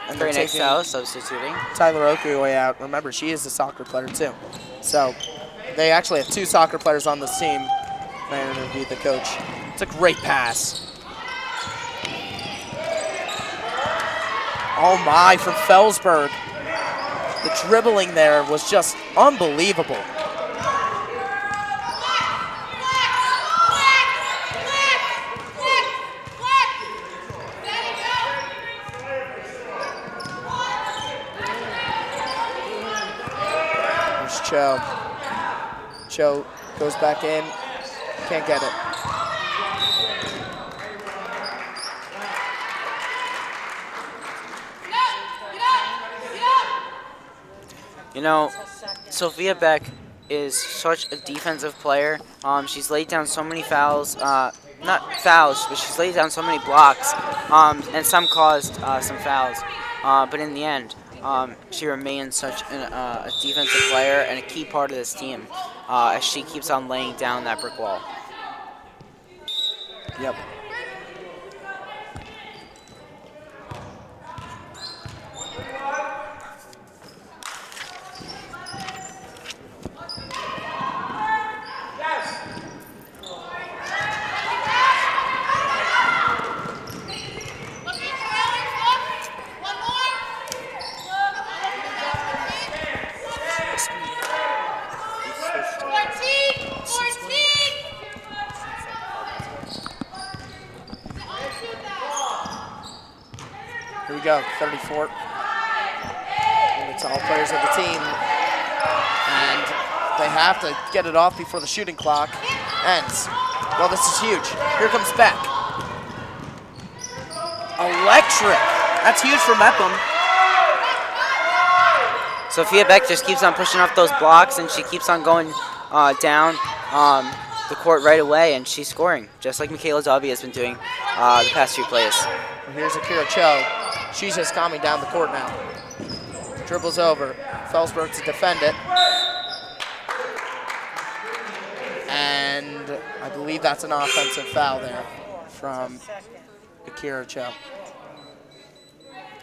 Speaker 2: And
Speaker 4: Very
Speaker 2: they're
Speaker 4: nice
Speaker 2: taking
Speaker 4: foul, substituting.
Speaker 2: Tyler Okuoy out. Remember, she is a soccer player too. So they actually have 2 soccer players on this team. I interviewed the coach. It's a great pass. Oh my, from Felsberg. The dribbling there was just unbelievable. There's Cho. Cho goes back in. Can't get it.
Speaker 4: You know, Sophia Beck is such a defensive player. She's laid down so many fouls, not fouls, but she's laid down so many blocks, and some caused some fouls. But in the end, she remains such a defensive player and a key part of this team as she keeps on laying down that brick wall.
Speaker 2: Yep. Here we go, 34. And it's all players of the team. And they have to get it off before the shooting clock ends. Well, this is huge. Here comes Beck. Electric. That's huge for Mepham.
Speaker 4: Sophia Beck just keeps on pushing off those blocks, and she keeps on going down the court right away, and she's scoring, just like Michaela Dobby has been doing the past few plays.
Speaker 2: And here's Akira Cho. She's just calming down the court now. Dribbles over. Felsberg to defend it. And I believe that's an offensive foul there from Akira Cho.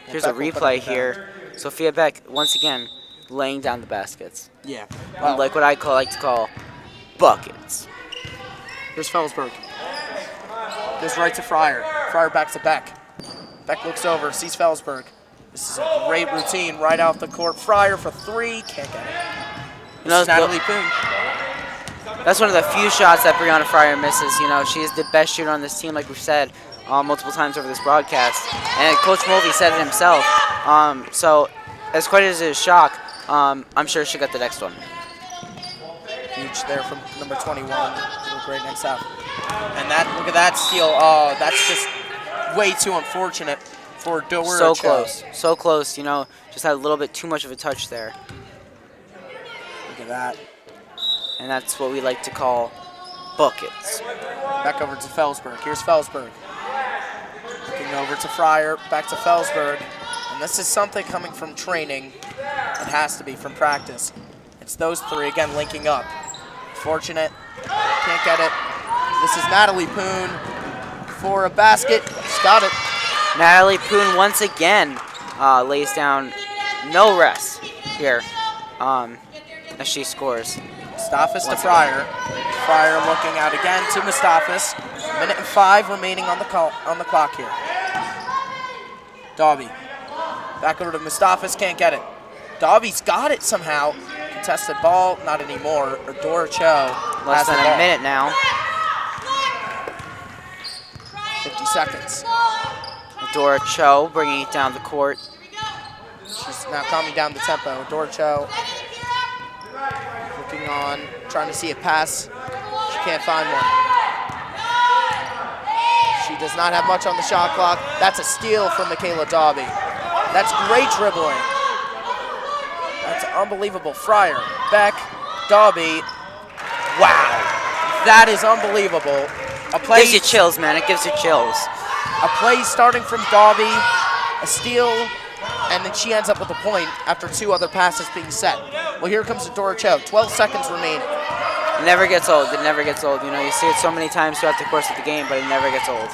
Speaker 4: Here's a replay here. Sophia Beck, once again, laying down the baskets.
Speaker 2: Yeah.
Speaker 4: Like what I like to call buckets.
Speaker 2: Here's Felsberg. Goes right to Fryer. Fryer back to Beck. Beck looks over, sees Felsberg. This is a great routine right off the court. Fryer for 3, can't get it.
Speaker 4: You know,
Speaker 2: Natalie Poon.
Speaker 4: That's one of the few shots that Brianna Fryer misses. You know, she is the best shooter on this team, like we've said multiple times over this broadcast. And Coach Mulvey said it himself. So, as quite as it is a shock, I'm sure she'll get the next one.
Speaker 2: Huge there from number 21. Great next half. And that, look at that steal. Oh, that's just way too unfortunate for Dora.
Speaker 4: So close. So close, you know, just had a little bit too much of a touch there.
Speaker 2: Look at that.
Speaker 4: And that's what we like to call buckets.
Speaker 2: Back over to Felsberg. Here's Felsberg. Looking over to Fryer. Back to Felsberg. And this is something coming from training. It has to be from practice. It's those 3 again linking up. Fortunate. Can't get it. This is Natalie Poon for a basket. She's got it.
Speaker 4: Natalie Poon once again lays down no rest here as she scores.
Speaker 2: Mustafis to Fryer. Fryer looking out again to Mustafis. 1:05 remaining on the clock here. Dobby. Back over to Mustafis, can't get it. Dobby's got it somehow. Contested ball, not anymore. Dora Cho
Speaker 4: Less than a minute now.
Speaker 2: 50 seconds.
Speaker 4: Dora Cho bringing it down the court.
Speaker 2: She's now calming down the tempo. Dora Cho looking on, trying to see a pass. She can't find one. She does not have much on the shot clock. That's a steal from Michaela Dobby. That's great dribbling. That's unbelievable. Fryer, Beck, Dobby. Wow, that is unbelievable. A play
Speaker 4: Gives you chills, man. It gives you chills.
Speaker 2: A play starting from Dobby, a steal, and then she ends up with a point after 2 other passes being set. Well, here comes Adora Cho. 12 seconds remaining.
Speaker 4: It never gets old. It never gets old. You know, you see it so many times throughout the course of the game, but it never gets old.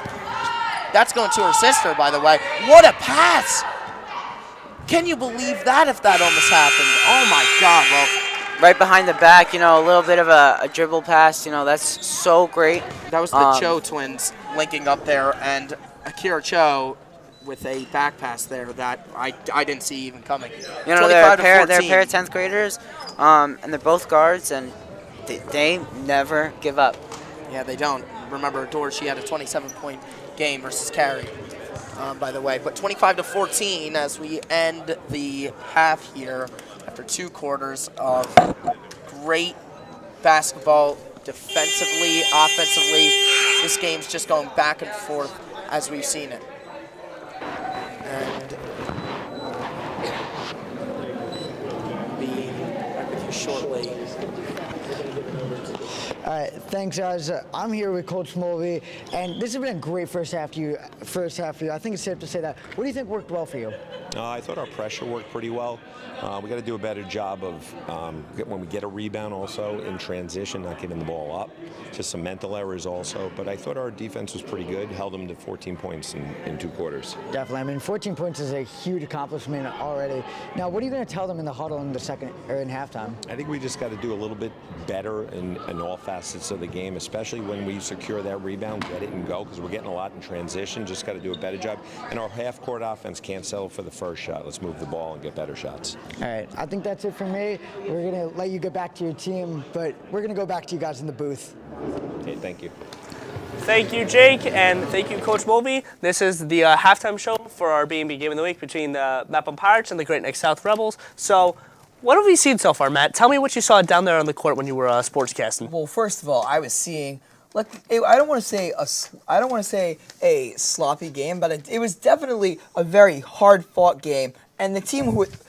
Speaker 2: That's going to her sister, by the way. What a pass! Can you believe that if that almost happened? Oh, my God. Well,
Speaker 4: Right behind the back, you know, a little bit of a dribble pass. You know, that's so great.
Speaker 2: that was the Cho twins linking up there, and Akira Cho with a back pass there that I didn't see even coming.
Speaker 4: You know, they're a
Speaker 2: 25 to
Speaker 4: pair
Speaker 2: 14.
Speaker 4: of 10th graders, and they're both guards, and they never give up.
Speaker 2: Yeah, they don't. Remember, Adora, she had a 27-point game versus Carrie, by the way. But 25 to 14 as we end the half here after 2 quarters of great basketball defensively, offensively. This game's just going back and forth as we've seen it. And be back with you shortly.
Speaker 5: All right, thanks, guys. I'm here with Coach Mulvey, and this has been a great first half for you. I think it's safe to say that. What do you think worked well for you?
Speaker 6: I thought our pressure worked pretty well. We got to do a better job of when we get a rebound also in transition, not giving the ball up. Just some mental errors also. But I thought our defense was pretty good. Held them to 14 points in 2 quarters.
Speaker 5: Definitely. I mean, 14 points is a huge accomplishment already. Now, what are you going to tell them in the huddle in the second or in halftime?
Speaker 6: I think we just got to do a little bit better in all facets of the game, especially when we secure that rebound, get it and go, because we're getting a lot in transition. Just got to do a better job. And our half-court offense can't settle for the first shot. Let's move the ball and get better shots.
Speaker 5: All right, I think that's it for me. We're going to let you get back to your team, but we're going to go back to you guys in the booth.
Speaker 6: Okay, thank you.
Speaker 1: Thank you, Jake, and thank you, Coach Mulvey. This is the halftime show for our BMB Game of the Week between the Mepham Pirates and the Great Neck South Rebels. So, what have we seen so far, Matt? Tell me what you saw down there on the court when you were sportscasting.
Speaker 3: Well, first of all, I was seeing, like, I don't want to say a sloppy game, but it was definitely a very hard-fought game. And the team with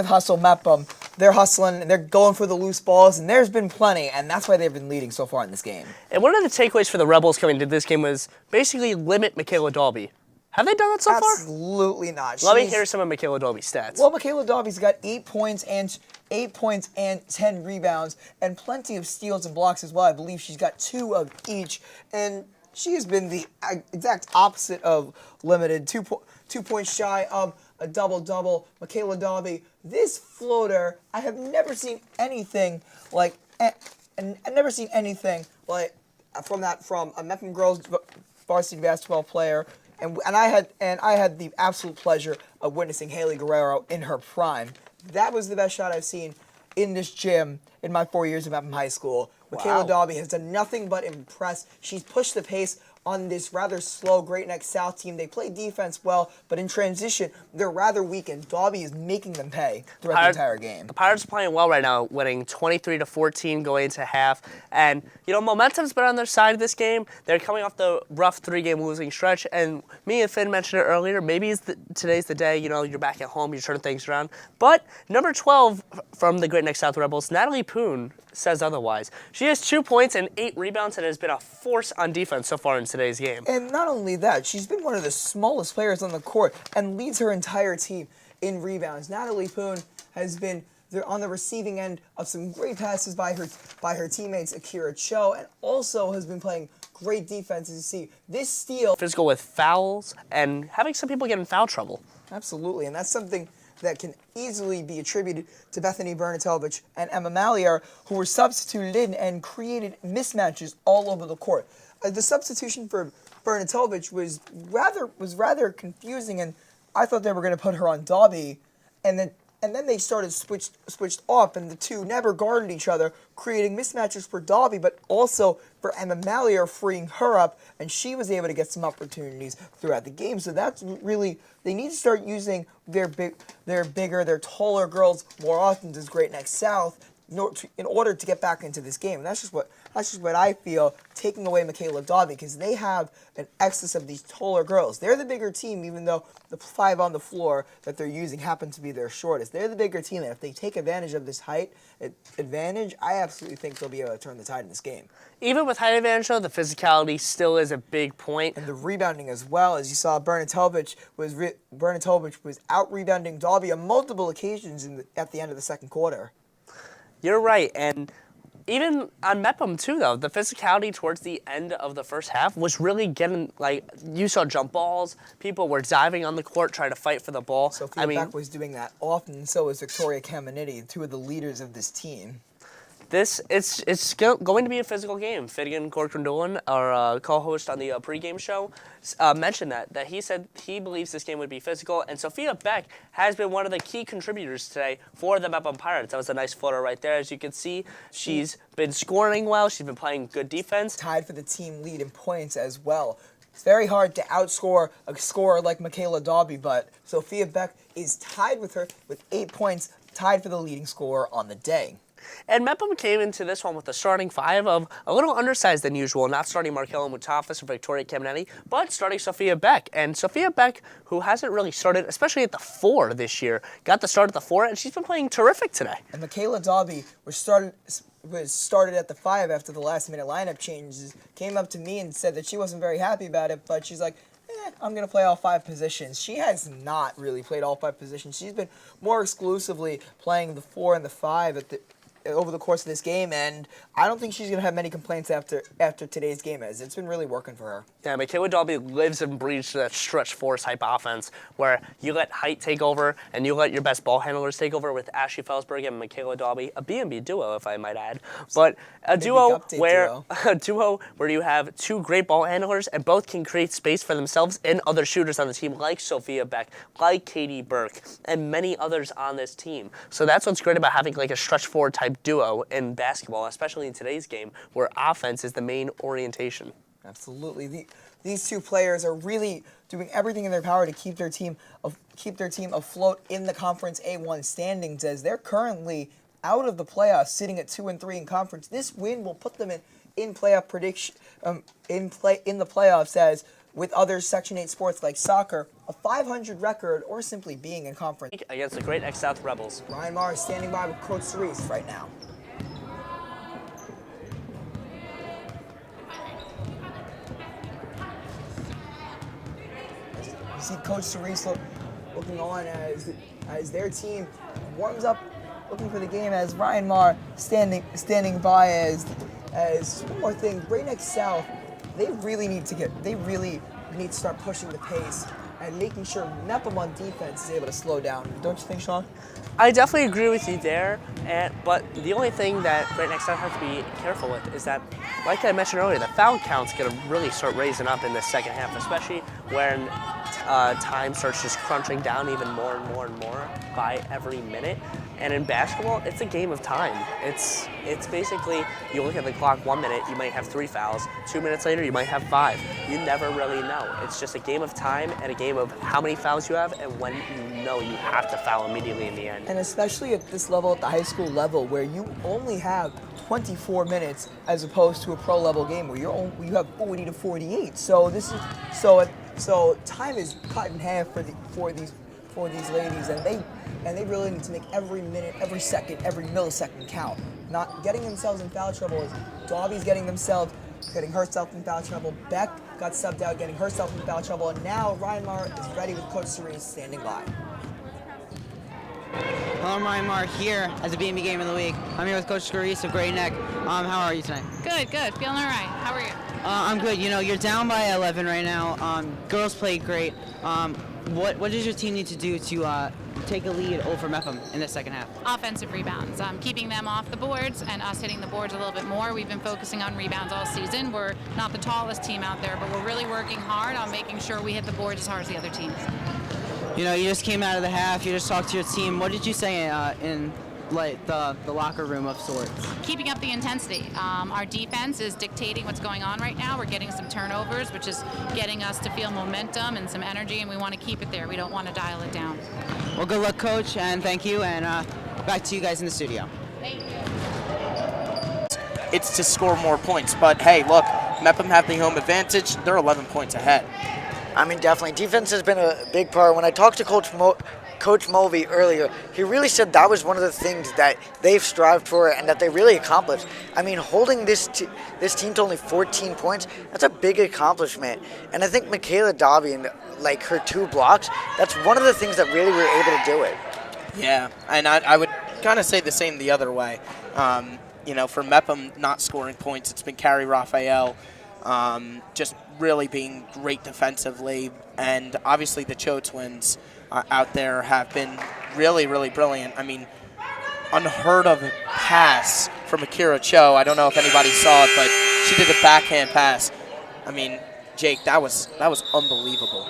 Speaker 3: Hustle Mepham, they're hustling and they're going for the loose balls, and there's been plenty, and that's why they've been leading so far in this game.
Speaker 1: And one of the takeaways for the Rebels coming into this game was basically limit Michaela Dalby. Have they done that so far?
Speaker 3: Absolutely not.
Speaker 1: Let me hear some of Michaela Dalby's stats.
Speaker 3: Well, Michaela Dobby's got 8 points and 10 rebounds and plenty of steals and blocks as well. I believe she's got 2 of each, and she has been the exact opposite of limited. 2 points shy of a double-double. Michaela Dobby, this floater, I have never seen anything like, and I've never seen anything like from a Mepham girls varsity basketball player. And I had the absolute pleasure of witnessing Haley Guerrero in her prime. That was the best shot I've seen in this gym in my 4 years of Mepham High School. Michaela Dobby has done nothing but impress. She's pushed the pace on this rather slow Great Neck South team. They play defense well, but in transition, they're rather weak, and Dobby is making them pay throughout the entire game.
Speaker 1: The Pirates are playing well right now, winning 23-14 going into half. And, you know, momentum's been on their side of this game. They're coming off the rough 3-game losing stretch. And me and Finn mentioned it earlier. Maybe today's the day, you know, you're back at home, you're turning things around. But number 12 from the Great Neck South Rebels, Natalie Poon, says otherwise. She has 2 points and 8 rebounds and has been a force on defense so far in today's game.
Speaker 3: And not only that, she's been one of the smallest players on the court and leads her entire team in rebounds. Natalie Poon has been on the receiving end of some great passes by her teammates Akira Cho, and also has been playing great defense. As you see, this steal,
Speaker 1: Physical with fouls and having some people get in foul trouble.
Speaker 3: absolutely, and that's something that can easily be attributed to Bethany Bernatelovich and Emma Mallier, who were substituted in and created mismatches all over the court. The substitution for Bernatelovich was rather confusing, and I thought they were going to put her on Dobby, and then they started switched off, and the two never guarded each other, creating mismatches for Dobby, but also for Emma Mallier, freeing her up, and she was able to get some opportunities throughout the game. So that's really, they need to start using their taller girls more often as Great Neck South. in order to get back into this game. And that's just what I feel, taking away Michaela Dobby, because they have an excess of these taller girls. They're the bigger team, even though the 5 on the floor that they're using happen to be their shortest. They're the bigger team, and if they take advantage of this height advantage, I absolutely think they'll be able to turn the tide in this game.
Speaker 1: Even with height advantage, though, the physicality still is a big point.
Speaker 3: And the rebounding as well, as you saw, Bernatovic was out-rebounding Dobby on multiple occasions at the end of the second quarter.
Speaker 1: You're right, and even on Mepham, too, though, the physicality towards the end of the first half was really getting, like, you saw jump balls, people were diving on the court trying to fight for the ball.
Speaker 3: Sophia Beck was doing that often, and so was Victoria Caminiti, two of the leaders of this team.
Speaker 1: It's going to be a physical game. Finnegan Corcoran, our co-host on the pregame show, mentioned that he said he believes this game would be physical, and Sophia Beck has been one of the key contributors today for the Mepham Pirates. That was a nice floater right there. As you can see, she's been scoring well. She's been playing good defense.
Speaker 3: Tied for the team lead in points as well. It's very hard to outscore a scorer like Michaela Dobby, but Sophia Beck is tied with her with 8 points, tied for the leading scorer on the day.
Speaker 1: And Mepham came into this one with a starting 5 of a little undersized than usual, not starting Markella Mutafas or Victoria Caminiti, but starting Sophia Beck. And Sophia Beck, who hasn't really started, especially at the 4 this year, got the start at the 4, and she's been playing terrific today.
Speaker 3: And Michaela Dobby was started at the 5 after the last-minute lineup changes, came up to me and said that she wasn't very happy about it, but she's like, I'm going to play all 5 positions. She has not really played all 5 positions. She's been more exclusively playing the 4 and the 5 over the course of this game, and I don't think she's going to have many complaints after today's game, as it's been really working for her.
Speaker 1: Yeah, Michaela Dobby lives and breathes that stretch 4 type offense where you let height take over and you let your best ball handlers take over with Ashley Felsberg and Michaela Dobby, a BMB duo, if I might add. But a duo where you have 2 great ball handlers and both can create space for themselves and other shooters on the team, like Sophia Beck, like Katie Burke, and many others on this team. So that's what's great about having like a stretch 4 type duo in basketball, especially in today's game where offense is the main orientation.
Speaker 3: Absolutely. These 2 players are really doing everything in their power to keep their team afloat in the Conference A1 standings, as they're currently out of the playoffs, sitting at 2-3 in conference. This win will put them in playoff prediction in the playoffs, as with other Section 8 sports like soccer, a 500 record, or simply being in conference.
Speaker 1: Against the Great X-South Rebels.
Speaker 3: Ryan Marr is standing by with Coach Sorise right now. You see Coach Sorise looking on as their team warms up, looking for the game, as Ryan Marr standing by as one more thing, Great X-South, they really need to start pushing the pace and making sure Mepham on defense is able to slow down. Don't you think, Sean?
Speaker 1: I definitely agree with you there, but the only thing that Great Next Time has to be careful with is that, like I mentioned earlier, the foul count's going to really start raising up in the second half, especially when time starts just crunching down even more and more and more by every minute. And in basketball, it's a game of time. It's basically, you look at the clock, 1 minute, you might have 3 fouls. 2 minutes later, you might have 5. You never really know. It's just a game of time and a game of how many fouls you have and when you know you have to foul immediately in the end.
Speaker 3: And especially at this level, at the high school level, where you only have 24 minutes as opposed to a pro level game where you have 40 to 48. So time is cut in half for these ladies, and they really need to make every minute, every second, every millisecond count. Not getting themselves in foul trouble as Dobby's getting herself in foul trouble. Beck got subbed out, getting herself in foul trouble, and now Ryan Marr is ready with Coach Sorise standing by.
Speaker 7: Hello, I'm Ryan Marr here as a BMB Game of the Week. I'm here with Coach Sorise of Great Neck. How are you tonight?
Speaker 8: Good. Feeling all right. How are you?
Speaker 7: I'm good. You know, you're down by 11 right now. Girls played great. What does your team need to do to take a lead over Mepham in the second half?
Speaker 8: Offensive rebounds. Keeping them off the boards and us hitting the boards a little bit more. We've been focusing on rebounds all season. We're not the tallest team out there, but we're really working hard on making sure we hit the boards as hard as the other teams.
Speaker 7: You know, you just came out of the half. You just talked to your team. What did you say in like the locker room of sorts?
Speaker 8: Keeping up the intensity. Our defense is dictating what's going on right now. We're getting some turnovers, which is getting us to feel momentum and some energy, and we want to keep it there. We don't want to dial it down.
Speaker 7: Well, good luck, Coach, and thank you, and back to you guys in the studio.
Speaker 8: Thank you.
Speaker 2: it's to score more points. But hey, look, Mepham have the home advantage. They're 11 points ahead.
Speaker 5: I mean, definitely. Defense has been a big part. When I talked to Coach Mulvey earlier, he really said that was one of the things that they've strived for and that they really accomplished. I mean, holding this team to only 14 points, that's a big accomplishment. And I think Michaela Dobby and like her 2 blocks, that's one of the things that really were able to do it.
Speaker 2: Yeah, and I would kind of say the same the other way. You know, for Mepham not scoring points, it's been Carrie Raphael just really being great defensively. And obviously the Cho twins out there have been really, really brilliant. I mean, unheard of pass from Akira Cho. I don't know if anybody saw it, but she did a backhand pass. I mean, Jake, that was unbelievable.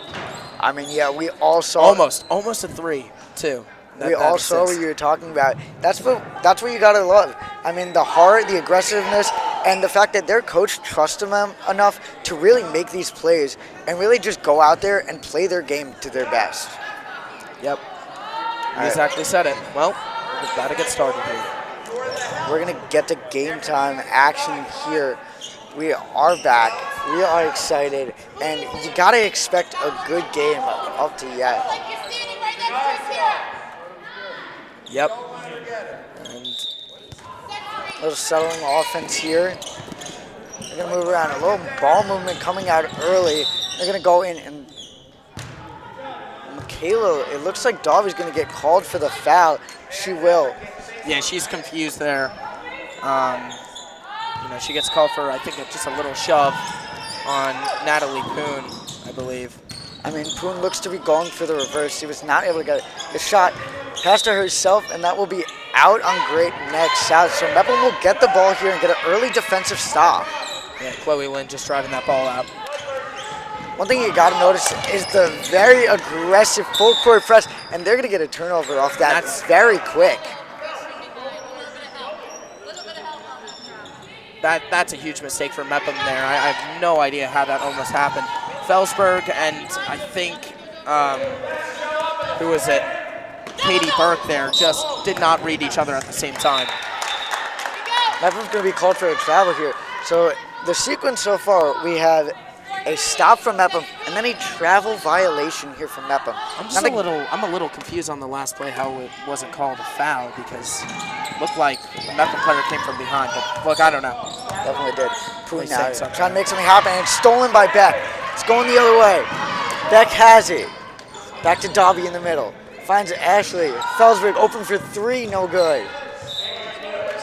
Speaker 5: I mean, yeah, we all saw
Speaker 2: almost a 3 too.
Speaker 5: We all saw what you were talking about. That's what you gotta love. I mean, the heart, the aggressiveness, and the fact that their coach trusted them enough to really make these plays and really just go out there and play their game to their best.
Speaker 2: Yep. You exactly said it. Well, we've got to get started here.
Speaker 5: We're gonna get to game time action here. We are back. We are excited, and you gotta expect a good game up to yet.
Speaker 2: Yep. And
Speaker 5: a little settling offense here. They're going to move around. A little ball movement coming out early. They're going to go in and Michaela, it looks like Dobby's going to get called for the foul. She will.
Speaker 2: Yeah, she's confused there. You know, she gets called for, I think, just a little shove on Natalie Poon, I believe.
Speaker 5: I mean, Poon looks to be going for the reverse. She was not able to get the shot past her herself, and that will be out on Great Neck South. So Mepham will get the ball here and get an early defensive stop.
Speaker 2: Yeah, Chloe Lynn just driving that ball out.
Speaker 5: One thing you got to notice is the very aggressive full court press, and they're going to get a turnover off that. That's very quick.
Speaker 2: That's a huge mistake for Mepham there. I have no idea how that almost happened. Felsberg and I think, who was it? Katie Burke there just did not read each other at the same time.
Speaker 5: Mepham's going to be called for a travel here. So the sequence so far, we have a stop from Mepham and then a travel violation here from Mepham.
Speaker 2: I'm a little confused on the last play how it wasn't called a foul because it looked like the Mepham player came from behind. But look, I don't know.
Speaker 5: Definitely did. Poon now trying to make something happen, and it's stolen by Beck. It's going the other way. Beck has it. Back to Dobby in the middle. Finds Ashley. Felsberg open for 3, no good.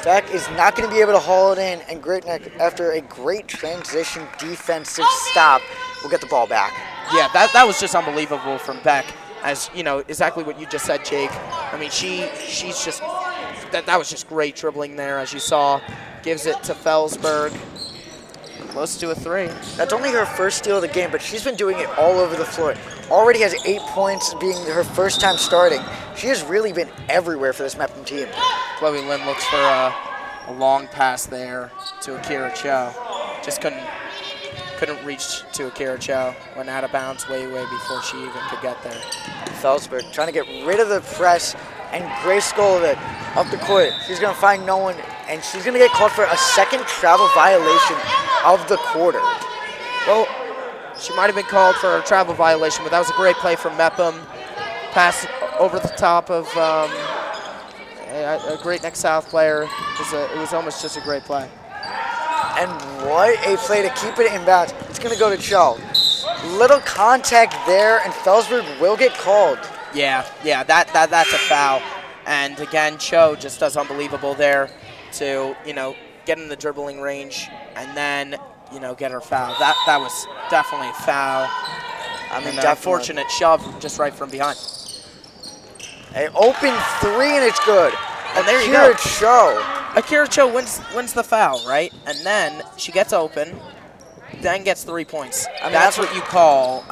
Speaker 5: Beck is not going to be able to haul it in, and Great Neck, after a great transition defensive stop, will get the ball back.
Speaker 2: Yeah, that was just unbelievable from Beck. As you know, exactly what you just said, Jake. I mean, she's just that was just great dribbling there, as you saw. Gives it to Felsberg. Close to a 3.
Speaker 5: That's only her first steal of the game, but she's been doing it all over the floor. Already has 8 points, being her first time starting. She has really been everywhere for this Mepham team.
Speaker 2: Chloe Lynn looks for a long pass there to Akira Cho. Just couldn't reach to Akira Cho. Went out of bounds way before she even could get there.
Speaker 5: Felsberg trying to get rid of the press, and Grace Golovic up the court. She's going to find no one, and she's going to get called for a second travel violation of the quarter.
Speaker 2: Well, she might have been called for a travel violation, but that was a great play from Mepham. Pass over the top of a Great Neck South player. It was almost just a great play.
Speaker 5: And what a play to keep it inbounds. It's going to go to Cho. Little contact there, and Felsberg will get called.
Speaker 2: Yeah, that's a foul. And again, Cho just does unbelievable there to, get in the dribbling range and then, get her foul. That was definitely a foul. I mean, an unfortunate shove just right from behind.
Speaker 5: An open 3, and it's good.
Speaker 2: And there you go.
Speaker 5: Akira Cho.
Speaker 2: Akira Cho wins the foul, right? And then she gets open, then gets 3 points. I mean, that's what you call,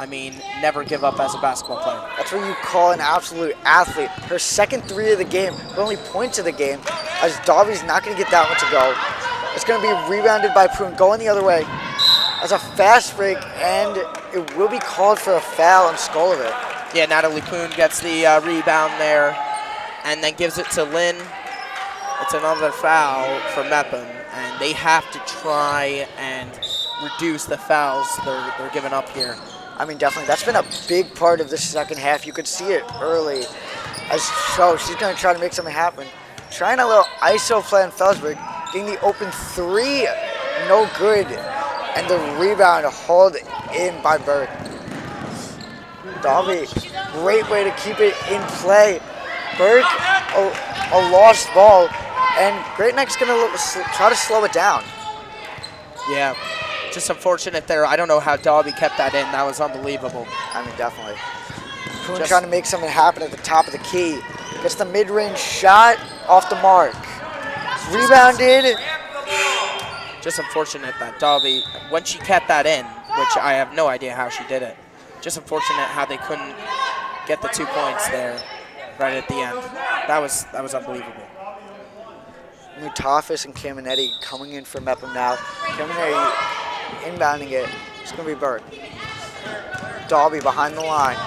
Speaker 2: never give up as a basketball player.
Speaker 5: That's what you call an absolute athlete. Her second 3 of the game, her only point of the game, as Dobby's not going to get that one to go. It's going to be rebounded by Poon, going the other way. That's a fast break, and it will be called for a foul on Skolovic.
Speaker 2: Yeah, Natalie Poon gets the rebound there and then gives it to Lynn. It's another foul for Mepham, and they have to try and reduce the fouls they're giving up here.
Speaker 5: I mean, definitely. That's been a big part of the second half. You could see it early. So she's going to try to make something happen. Trying a little ISO play on Felsberg. Getting the open three. No good. And the rebound hauled in by Burke. Dobby, great way to keep it in play. Burke, a lost ball. And Great Neck's going to try to slow it down.
Speaker 2: Yeah, just unfortunate there. I don't know how Dobby kept that in. That was unbelievable.
Speaker 5: I mean, definitely. Kuhn trying to make something happen at the top of the key. Gets the mid-range shot off the mark. Rebounded.
Speaker 2: Just unfortunate that Dobby, when she kept that in, which I have no idea how she did it, just unfortunate how they couldn't get the 2 points there right at the end. That was unbelievable.
Speaker 5: Mutafis and Caminetti coming in for Mepham now. Caminetti inbounding it. It's going to be Burke. Dobby behind the line.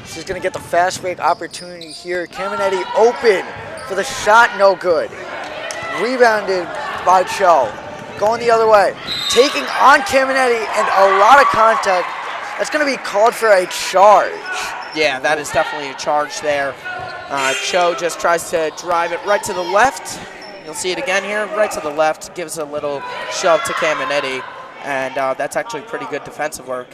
Speaker 5: She's going to get the fast break opportunity here. Caminetti open for the shot, no good. Rebounded by Cho. Going the other way. Taking on Caminetti and a lot of contact. That's going to be called for a charge.
Speaker 2: Yeah, that is definitely a charge there. Cho just tries to drive it right to the left. You'll see it again here, right to the left. Gives a little shove to Caminetti. And that's actually pretty good defensive work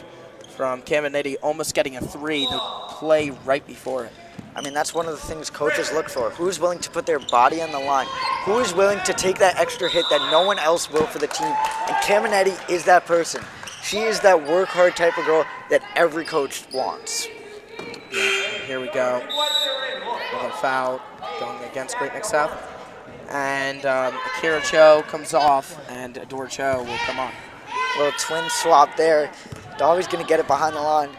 Speaker 2: from Caminetti, almost getting a three, the play right before it.
Speaker 5: I mean, that's one of the things coaches look for. Who's willing to put their body on the line? Who is willing to take that extra hit that no one else will for the team? And Caminetti is that person. She is that work hard type of girl that every coach wants.
Speaker 2: Yeah, here we go. Another foul going against Great Neck South. And Akira Cho comes off, and Adore Cho will come on.
Speaker 5: Little twin swap there. Dobby's going to get it behind the line.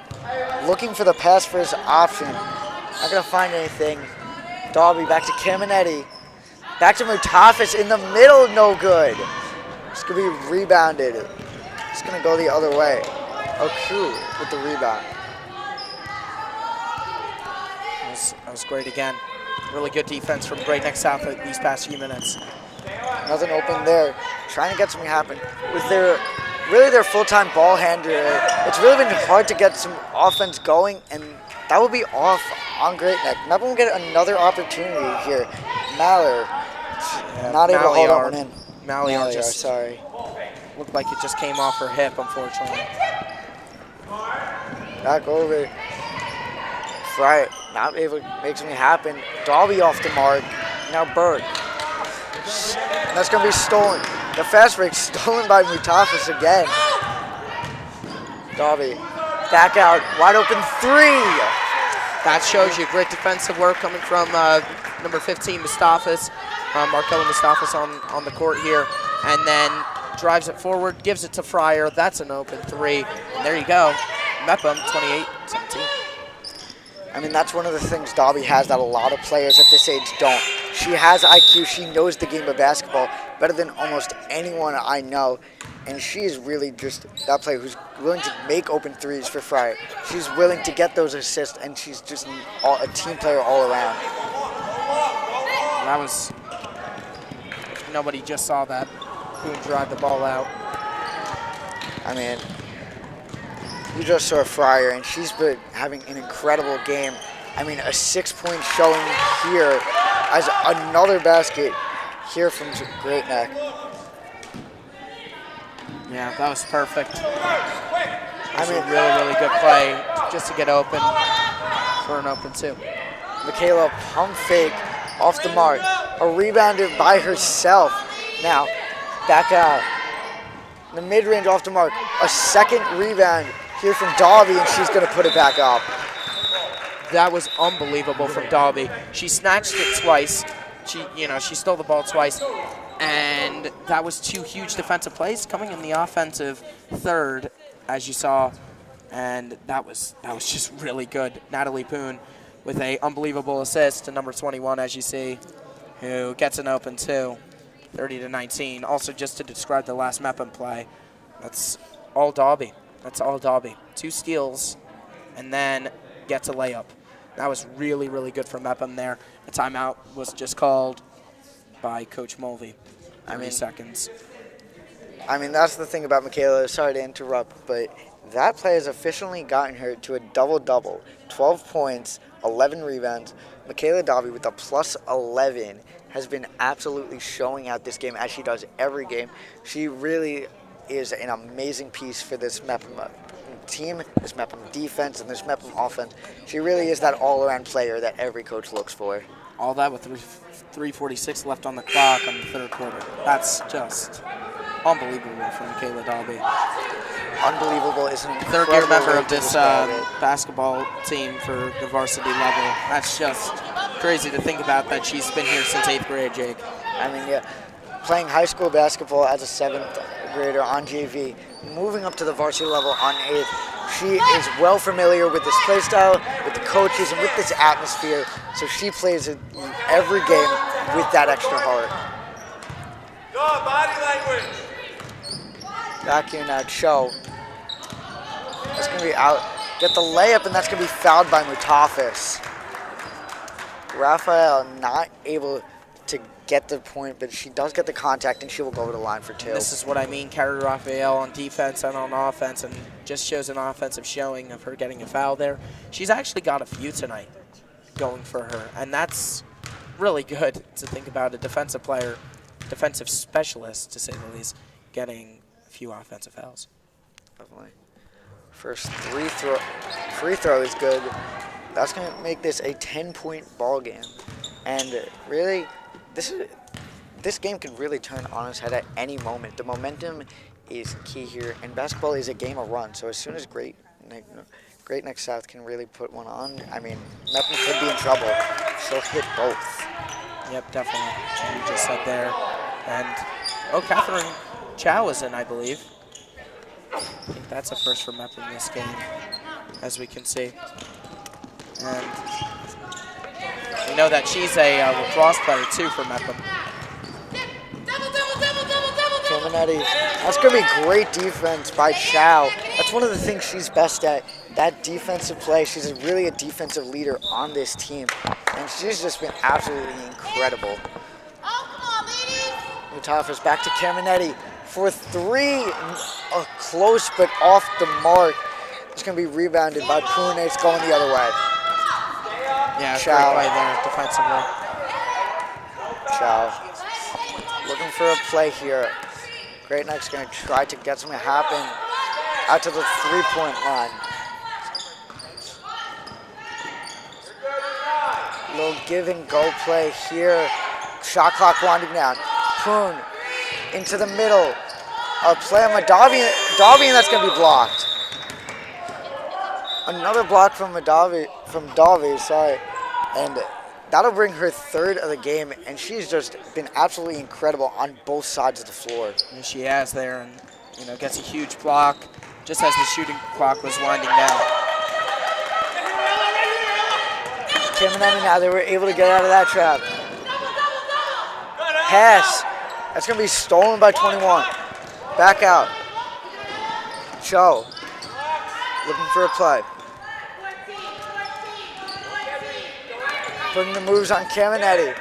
Speaker 5: Looking for the pass for his option. Not going to find anything. Dobby back to Caminetti. Back to Mutafis in the middle, no good. It's going to be rebounded. It's going to go the other way. Oku with the rebound.
Speaker 2: That was great again. Really good defense from Great Neck South these past few minutes.
Speaker 5: Nothing open there. Trying to get something happen. With their full-time ball handler, it's really been hard to get some offense going, and that will be off on Great Neck. Mepham will get another opportunity here. Maller, not able to hold that one in.
Speaker 2: Maliar just
Speaker 5: sorry.
Speaker 2: Looked like it just came off her hip, unfortunately.
Speaker 5: Back over. Fry not able to make something happen. Dobby off the mark. Now Burke. And that's going to be stolen. The fast break stolen by Mutafis again. Dobby back out. Wide open three.
Speaker 2: That shows you great defensive work coming from number 15, Mustafis. Markella Mustafis on the court here. And then drives it forward, gives it to Fryer. That's an open three. And there you go. Mepham, 28-17.
Speaker 5: I mean, that's one of the things Dobby has that a lot of players at this age don't. She has IQ. She knows the game of basketball better than almost anyone I know. And she is really just that player who's willing to make open threes for Fryer. She's willing to get those assists, and she's just a team player all around.
Speaker 2: That was, nobody just saw that. Couldn't drive the ball out.
Speaker 5: I mean, you just saw Fryer, and she's been having an incredible game. I mean, a 6-point showing here as another basket here from Great Neck.
Speaker 2: Yeah, that was perfect. I mean, really good play just to get open for an open two.
Speaker 5: Michaela pump fake off the mark. A rebounder by herself. Now, back out. The mid-range off the mark. A second rebound here from Dobby, and she's going to put it back up.
Speaker 2: That was unbelievable from Dobby. She snatched it twice. She stole the ball twice. And that was two huge defensive plays coming in the offensive third, as you saw. And that was just really good. Natalie Poon with a unbelievable assist to number 21, as you see, who gets an open two, 30-19. Also, just to describe the last Mepham play, that's all Dobby. That's all Dobby. 2 steals, and then gets a layup. That was really good from Mepham there. The timeout was just called by Coach Mulvey. 30 seconds.
Speaker 5: I mean, that's the thing about Michaela. Sorry to interrupt, but that play has officially gotten her to a double-double. 12 points, 11 rebounds. Michaela Dobby with a plus 11 has been absolutely showing out this game as she does every game. She really is an amazing piece for this Mepham team, this Mepham defense, and this Mepham offense. She really is that all-around player that every coach looks for.
Speaker 2: All that with 3:46 left on the clock on the third quarter. That's just unbelievable for Michaela Dobby.
Speaker 5: Unbelievable is an
Speaker 2: Third-year
Speaker 5: incredible
Speaker 2: member
Speaker 5: way
Speaker 2: of
Speaker 5: to
Speaker 2: this
Speaker 5: describe it.
Speaker 2: basketball team for the varsity level. That's just crazy to think about that she's been here since 8th grade, Jake.
Speaker 5: I mean, yeah, playing high school basketball as a 7th grader on JV, moving up to the varsity level on 8th. She is well familiar with this play style, with the coaches, and with this atmosphere. So she plays it every game with that extra heart.
Speaker 9: Go, body language.
Speaker 5: Back here now, Cho. That's going to be out. Get the layup, and that's going to be fouled by Mutafis. Raphael not able to get the point, but she does get the contact, and she will go to the line for 2.
Speaker 2: This is what I mean, Carrie Raphael on defense and on offense, and just shows an offensive showing of her getting a foul there. She's actually got a few tonight going for her, and that's really good to think about a defensive player, defensive specialist, to say the least, getting a few offensive fouls.
Speaker 5: Definitely. First free throw is good. That's going to make this a 10-point ball game. And really, this game can really turn on its head at any moment. The momentum is key here, and basketball is a game of run. So as soon as Great Neck South can really put one on, I mean, Mepham could be in trouble. She'll hit both.
Speaker 2: Yep, definitely. You just said there. And, Catherine Chow is in, I believe. I think that's a first for Mepham in this game, as we can see. And we know that she's a lacrosse player, too, for Mepham.
Speaker 5: Caminiti. That's going to be great defense by Chow. That's one of the things she's best at, that defensive play. She's really a defensive leader on this team, and she's just been absolutely incredible. Mutafis back to Caminiti for 3. Close but off the mark. It's going to be rebounded by Pune. It's going the other way.
Speaker 2: Yeah,
Speaker 5: Chow.
Speaker 2: great play there defensively.
Speaker 5: Chow looking for a play here. Great Neck's going to try to get something to happen out to the 3-point line. Little give and go play here. Shot clock winding down. Poon into the middle. A play on Madavi, and that's going to be blocked. Another block from Davi, sorry. And that'll bring her 3rd of the game, and she's just been absolutely incredible on both sides of the floor.
Speaker 2: And she has there, and gets a huge block just as the shooting clock was winding down.
Speaker 5: Caminiti now, they were able to get out of that trap. Pass. That's going to be stolen by 21. Back out. Cho looking for a play. Putting the moves on Caminiti.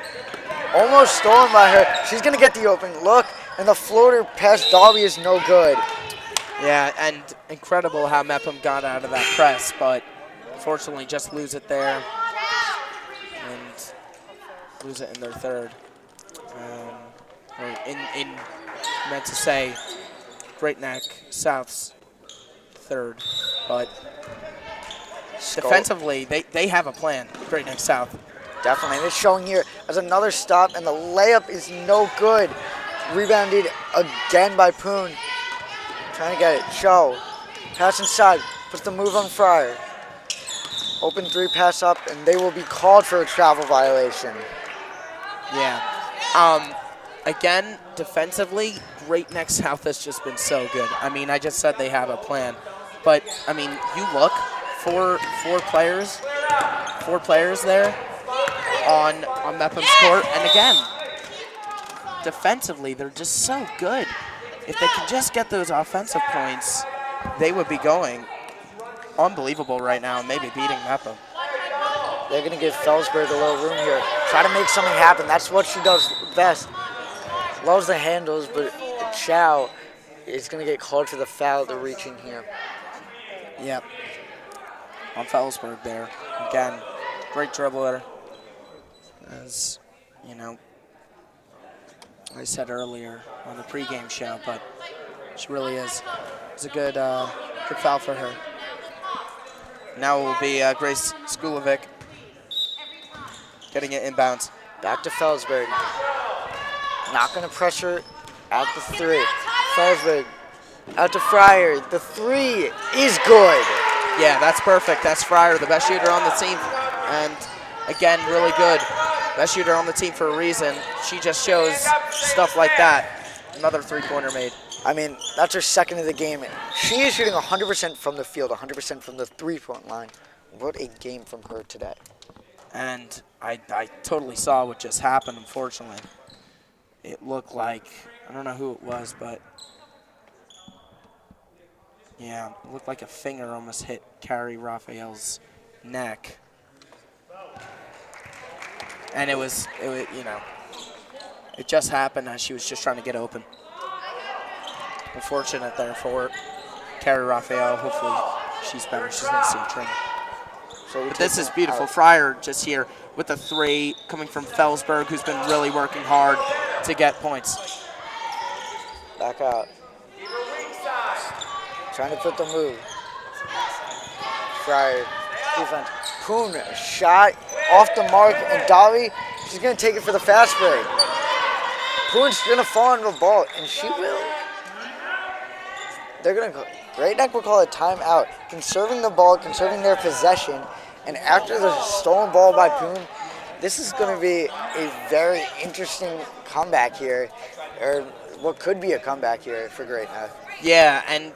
Speaker 5: Almost stolen by her. She's going to get the open look, and the floater past Dobby is no good.
Speaker 2: Yeah, and incredible how Mepham got out of that press, but unfortunately just lose it there and lose it in their 3rd. Meant to say Great Neck South's 3rd, but defensively they have a plan, Great Neck South.
Speaker 5: Definitely, and it's showing here as another stop, and the layup is no good. Rebounded again by Poon. Trying to get it. Cho. Pass inside. Puts the move on Fryer. Open 3 pass up, and they will be called for a travel violation.
Speaker 2: Yeah. Again, defensively, Great Neck South has just been so good. I mean, I just said they have a plan. But, I mean, you look, four players there on Mepham's court. And again, defensively, they're just so good. If they can just get those offensive points, they would be going unbelievable right now, maybe beating Mepham.
Speaker 5: They're going to give Felsberg a little room here. Try to make something happen. That's what she does best. Loves the handles, but Chow is going to get called for the foul. They're reaching here.
Speaker 2: Yep. On Felsberg there. Again, great dribbler. As, you know, I said earlier on the pregame show, but she really is. It's a good foul for her. Now it will be Grace Skulovic getting it inbounds.
Speaker 5: Back to Felsberg. Not going to pressure at the 3. Felsberg out to Fryer. The 3 is good.
Speaker 2: Yeah, that's perfect. That's Fryer, the best shooter on the team. And again, really good. Best shooter on the team for a reason. She just shows stuff like that. Another three-pointer made.
Speaker 5: I mean, that's her second of the game. She is shooting 100% from the field, 100% from the three-point line. What a game from her today.
Speaker 2: And I totally saw what just happened, unfortunately. It looked like, I don't know who it was, but yeah, it looked like a finger almost hit Carrie Raphael's neck. And it was, you know, it just happened as she was just trying to get open. Unfortunate there for Carrie Raphael. Hopefully she's better. She's going to see a training. But this is beautiful. Fryer just here with the 3 coming from Felsberg, who's been really working hard to get points.
Speaker 5: Back out. Trying to put the move. Fryer, defense. Poon, shot off the mark, and Davi, she's going to take it for the fast break. Poon's going to fall on the ball, and she will. They're going to, Great Neck will call a timeout, conserving the ball, conserving their possession, and after the stolen ball by Poon, this is going to be a very interesting comeback here, or what could be a comeback here for Great Neck.
Speaker 2: Yeah, and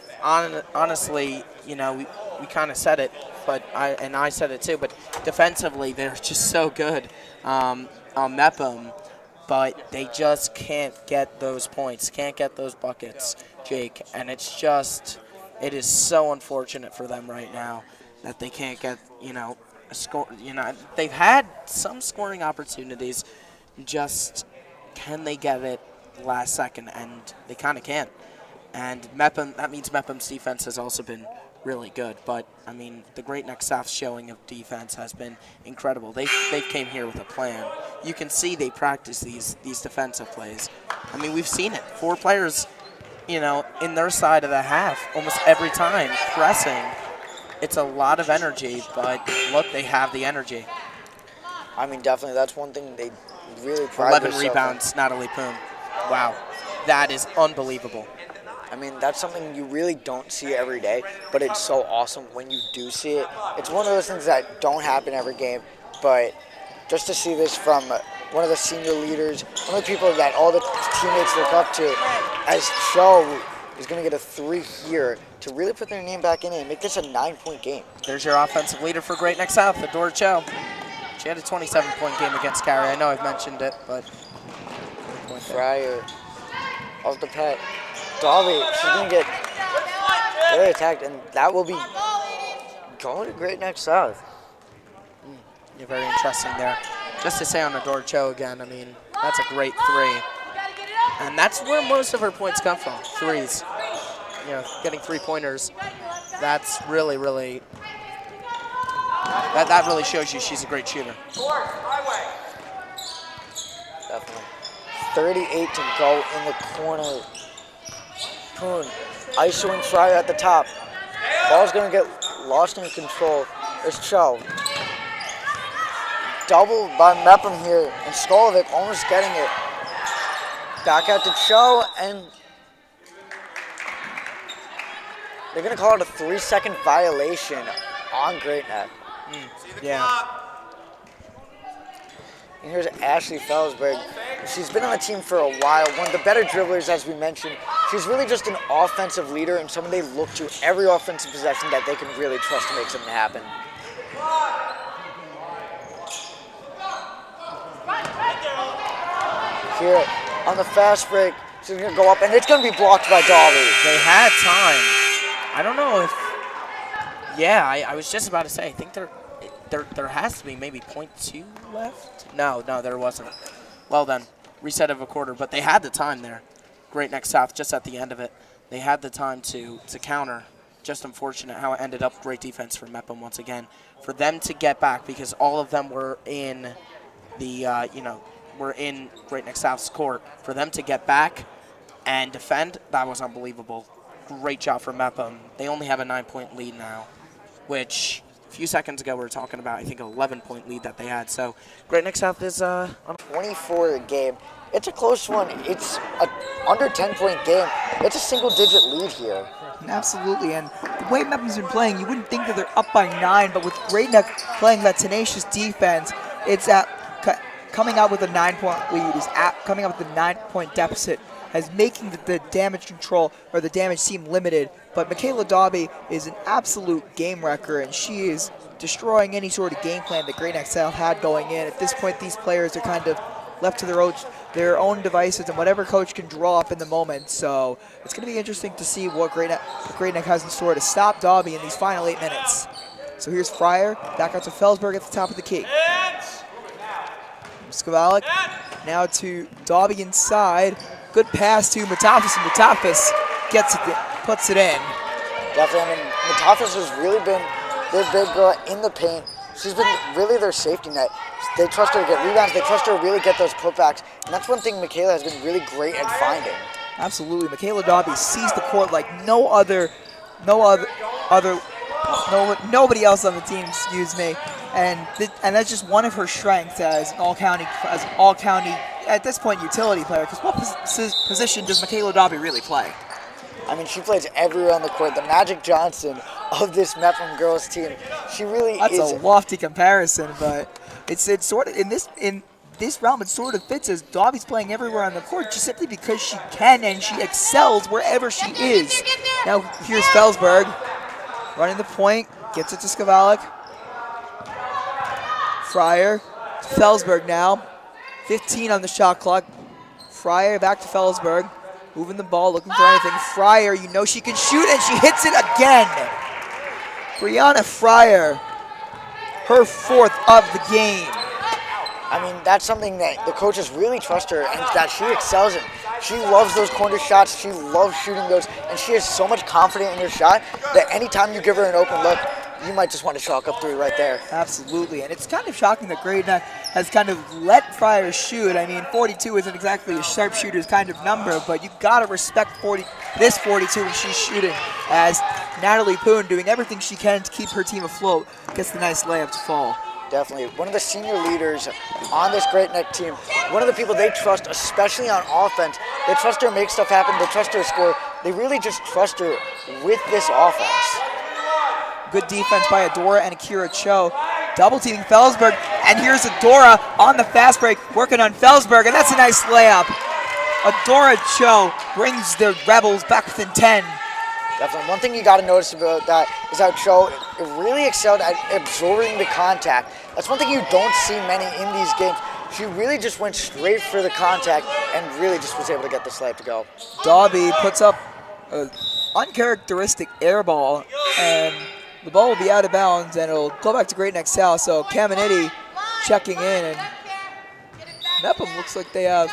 Speaker 2: honestly, you know, we kind of said it, but I said it too, but defensively they're just so good on Mepham, but they just can't get those points, can't get those buckets, Jake, and it is so unfortunate for them right now that they can't get, you know, a score. You know, they've had some scoring opportunities, just can they get it last second, and they kind of can't. And Mepham, that means Mepham's defense has also been really good. But, I mean, the Great Neck South showing of defense has been incredible. They came here with a plan. You can see they practice these defensive plays. I mean, we've seen it. 4 players, you know, in their side of the half almost every time, pressing. It's a lot of energy, but look, they have the energy.
Speaker 5: I mean, definitely, that's one thing they really pride
Speaker 2: 11
Speaker 5: themselves
Speaker 2: rebounds, Natalie Poon. Wow, that is unbelievable.
Speaker 5: I mean, that's something you really don't see every day, but it's so awesome when you do see it. It's one of those things that don't happen every game, but just to see this from one of the senior leaders, one of the people that all the teammates look up to, as Cho is going to get a 3 here to really put their name back in it and make this a 9-point game.
Speaker 2: There's your offensive leader for Great Neck South, Adora Cho. She had a 27-point game against Carrie. I know I've mentioned it, but...
Speaker 5: Fryer off the pet. Davi, she's going to get very attacked, and that will be going to Great Neck South.
Speaker 2: Yeah, very interesting there. Just to say on Adora Cho again, I mean, that's a great 3. And that's where most of her points come from, 3s. You know, getting 3-pointers, that's really, really, that really shows you she's a great shooter.
Speaker 5: Definitely. 38 to go in the corner. Poon isoing Fryer at the top. Ball's going to get lost in control. There's Cho. Doubled by Mepham here, and Skolovic almost getting it. Back out to Cho, and they're going to call it a 3-second violation on Great Neck.
Speaker 2: Yeah.
Speaker 5: And here's Ashley Felsberg. She's been on the team for a while. One of the better dribblers, as we mentioned. She's really just an offensive leader and someone they look to every offensive possession that they can really trust to make something happen. Here on the fast break, she's going to go up, and it's going to be blocked by Davi.
Speaker 2: They had time. I don't know if... Yeah, I was just about to say, I think there has to be maybe 0.2 left. No, there wasn't. Well then, reset of a quarter, but they had the time there. Great Neck South just at the end of it. They had the time to counter. Just unfortunate how it ended up. Great defense for Mepham once again. For them to get back, because all of them were in the, were in Great Neck South's court. For them to get back and defend, that was unbelievable. Great job for Mepham. They only have a 9-point lead now, which a few seconds ago we were talking about, I think, an 11-point lead that they had. So Great Neck South is on
Speaker 5: 24 game. It's a close one. It's a under 10-point game. It's a single-digit lead here.
Speaker 3: Absolutely, and the way Mepham's been playing, you wouldn't think that they're up by 9, but with Great Neck playing that tenacious defense, it's coming out with a 9-point lead, coming out with a 9-point deficit, as making the damage control or the damage seem limited. But Michaela Dobby is an absolute game wrecker, and she is destroying any sort of game plan that Great Neck South had going in. At this point, these players are kind of left to their own devices and whatever coach can draw up in the moment. So it's going to be interesting to see what Great Neck has in store to stop Dobby in these final 8 minutes. So here's Fryer, back out to Felsberg at the top of the key. Skavalik now to Dobby inside. Good pass to Matafis, and Matafis puts it in.
Speaker 5: Definitely, I mean, Matafis has really been their big girl in the paint. She's been really their safety net. They trust her to get rebounds. They trust her to really get those putbacks. And that's one thing Michaela has been really great at finding.
Speaker 3: Absolutely. Michaela Dobby sees the court like nobody else on the team, excuse me. And that's just one of her strengths as an all-county, at this point, utility player. Because what position does Michaela Dobby really play?
Speaker 5: I mean, she plays everywhere on the court. The Magic Johnson of this Mepham girls team. She really
Speaker 3: That's
Speaker 5: is.
Speaker 3: a lofty comparison, but it's sort of in this realm it sort of fits as Dobby's playing everywhere on the court just simply because she can and she excels wherever she is. Now here's Felsberg running the point, gets it to Skavalik. Fryer, Felsberg now, 15 on the shot clock. Fryer back to Felsberg. Moving the ball, looking for anything. Fryer, you know she can shoot, and she hits it again. Brianna Fryer, her 4th of the game.
Speaker 5: I mean, that's something that the coaches really trust her and that she excels in. She loves those corner shots. She loves shooting those, and she has so much confidence in her shot that anytime you give her an open look, you might just want to chalk up 3 right there.
Speaker 3: Absolutely, and it's kind of shocking that Great Neck has kind of let Fryer shoot. I mean, 42 isn't exactly a sharpshooter's kind of number, but you got to respect this 42 when she's shooting, as Natalie Poon doing everything she can to keep her team afloat, gets the nice layup to fall.
Speaker 5: Definitely. One of the senior leaders on this Great Neck team, one of the people they trust, especially on offense. They trust her to make stuff happen. They trust her to score. They really just trust her with this offense.
Speaker 3: Good defense by Adora and Akira Cho. Double teaming Felsberg, and here's Adora on the fast break, working on Felsberg, and that's a nice layup. Adora Cho brings the Rebels back within 10.
Speaker 5: Definitely. One thing you got to notice about that is how Cho really excelled at absorbing the contact. That's one thing you don't see many in these games. She really just went straight for the contact and really just was able to get the layup to go.
Speaker 3: Dobby puts up an uncharacteristic air ball, and the ball will be out of bounds, and it'll go back to Great Neck South. So Caminiti checking in, and Mepham looks like they have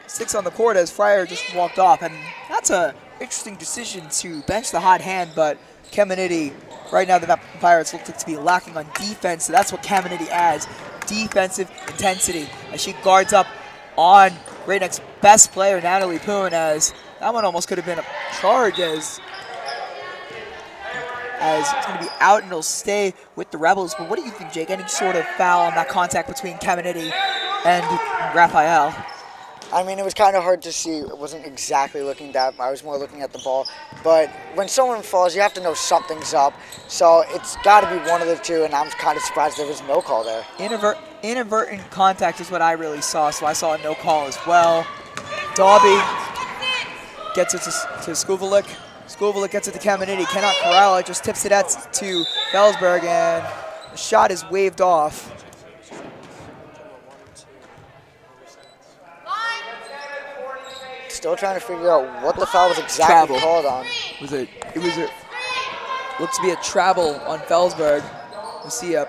Speaker 3: 6 on the court as Fryer just walked off. And that's a interesting decision to bench the hot hand, but Caminiti, right now the Mepham Pirates look to be lacking on defense, so that's what Caminiti adds, defensive intensity, as she guards up on Great Neck's best player, Natalie Poon, as that one almost could have been a charge as it's going to be out and it'll stay with the Rebels. But what do you think, Jake? Any sort of foul on that contact between Caminiti and Raphael?
Speaker 5: I mean, it was kind of hard to see. It wasn't exactly looking that. I was more looking at the ball. But when someone falls, you have to know something's up. So it's got to be one of the two, and I'm kind of surprised there was no call there.
Speaker 3: Inadvertent contact is what I really saw, so I saw a no call as well. Dobby gets it to Skuvalik. Skuvalik gets it to Caminiti, cannot corral it, just tips it out to Felsberg, and the shot is waved off.
Speaker 5: Still trying to figure out what the foul was exactly called on.
Speaker 3: Looks to be a travel on Felsberg. We see a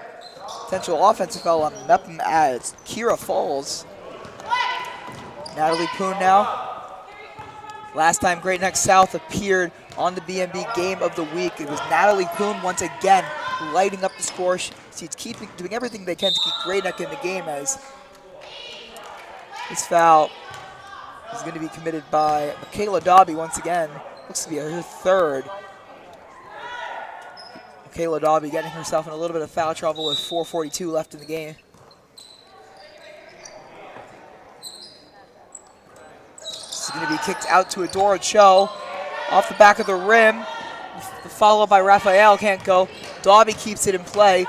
Speaker 3: potential offensive foul on Mepham as Kira falls. Natalie Poon now Last time Great Neck South appeared on the BMB Game of the Week, it was Natalie Poon once again lighting up the score. She's doing everything they can to keep Great Neck in the game, as this foul is going to be committed by Michaela Dobby once again. Looks to be her third. Michaela Dobby getting herself in a little bit of foul trouble with 4:42 left in the game. This is going to be kicked out to Adora Cho. Off the back of the rim. The follow by Raphael can't go. Dobby keeps it in play.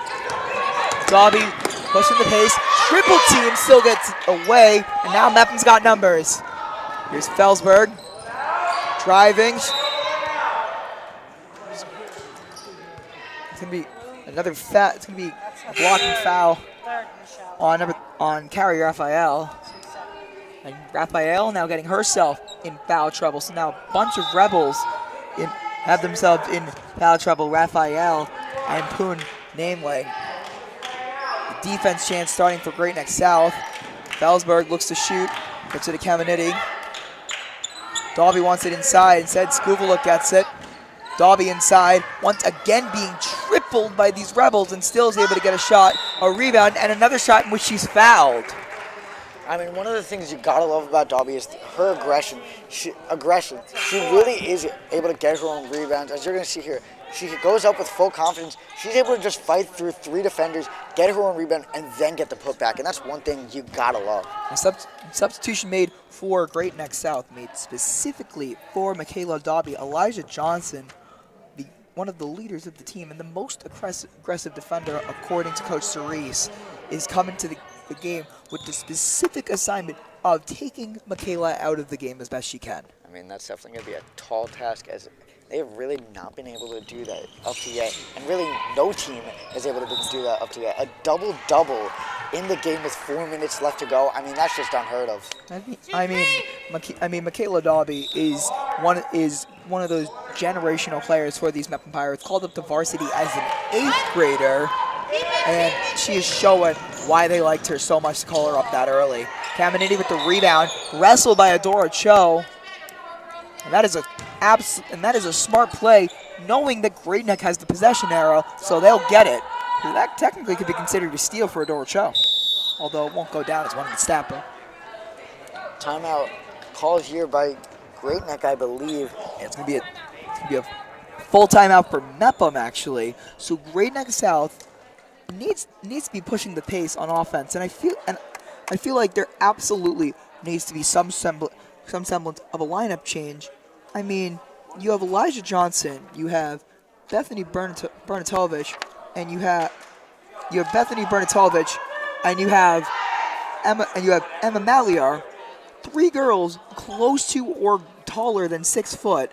Speaker 3: Dobby pushing the pace. Triple team still gets away. And now Mepham's got numbers. Here's Felsberg. Driving. It's going to be another foul. It's going to be a blocking foul on Carrie Raphael. And Raphael now getting herself in foul trouble. So now a bunch of Rebels have themselves in foul trouble. Raphael and Poon namely. The defense chance starting for Great Neck South. Felsberg looks to shoot. Gets it to Caminiti. Dobby wants it inside. Instead, Skuvula gets it. Dobby inside, once again being tripled by these Rebels, and still is able to get a shot, a rebound, and another shot in which she's fouled.
Speaker 5: I mean, one of the things you gotta love about Dobby is her aggression. She really is able to get her own rebounds. As you're gonna see here, she goes up with full confidence. She's able to just fight through 3 defenders, get her own rebound, and then get the putback. And that's one thing you gotta love.
Speaker 3: A substitution made for Great Neck South, made specifically for Michaela Dobby. Elijah Johnson, one of the leaders of the team and the most aggressive defender, according to Coach Sorise, is coming to the game with the specific assignment of taking Michaela out of the game as best she can.
Speaker 5: I mean, that's definitely going to be a tall task, as they have really not been able to do that up to yet. And really, no team is able to do that up to yet. A double-double in the game with 4 minutes left to go. I mean, that's just unheard of.
Speaker 3: I mean, Michaela Dobby is one of those generational players for these Mepham Pirates. Called up to varsity as an 8th grader, and she is showing why they liked her so much to call her up that early. Caminiti with the rebound, wrestled by Adora Cho, and that is a smart play, knowing that Great Neck has the possession arrow, so they'll get it. That technically could be considered a steal for Adora Cho, although it won't go down as one in the stat book.
Speaker 5: Timeout called here by Great Neck, I believe.
Speaker 3: Yeah, it's gonna be a full timeout for Mepham, actually. So Great Neck South needs to be pushing the pace on offense, and I feel like there absolutely needs to be some semblance of a lineup change. I mean, you have Elijah Johnson, you have Bethany Bernatovich, and you have Bethany Bernatovich, and you have Emma Maliar, 3 girls close to or taller than 6 foot,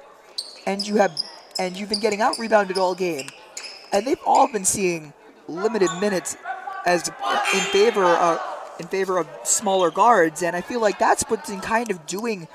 Speaker 3: and you've been getting out rebounded all game, and they've all been seeing limited minutes as in favor of smaller guards, and I feel like that's what's been kind of doing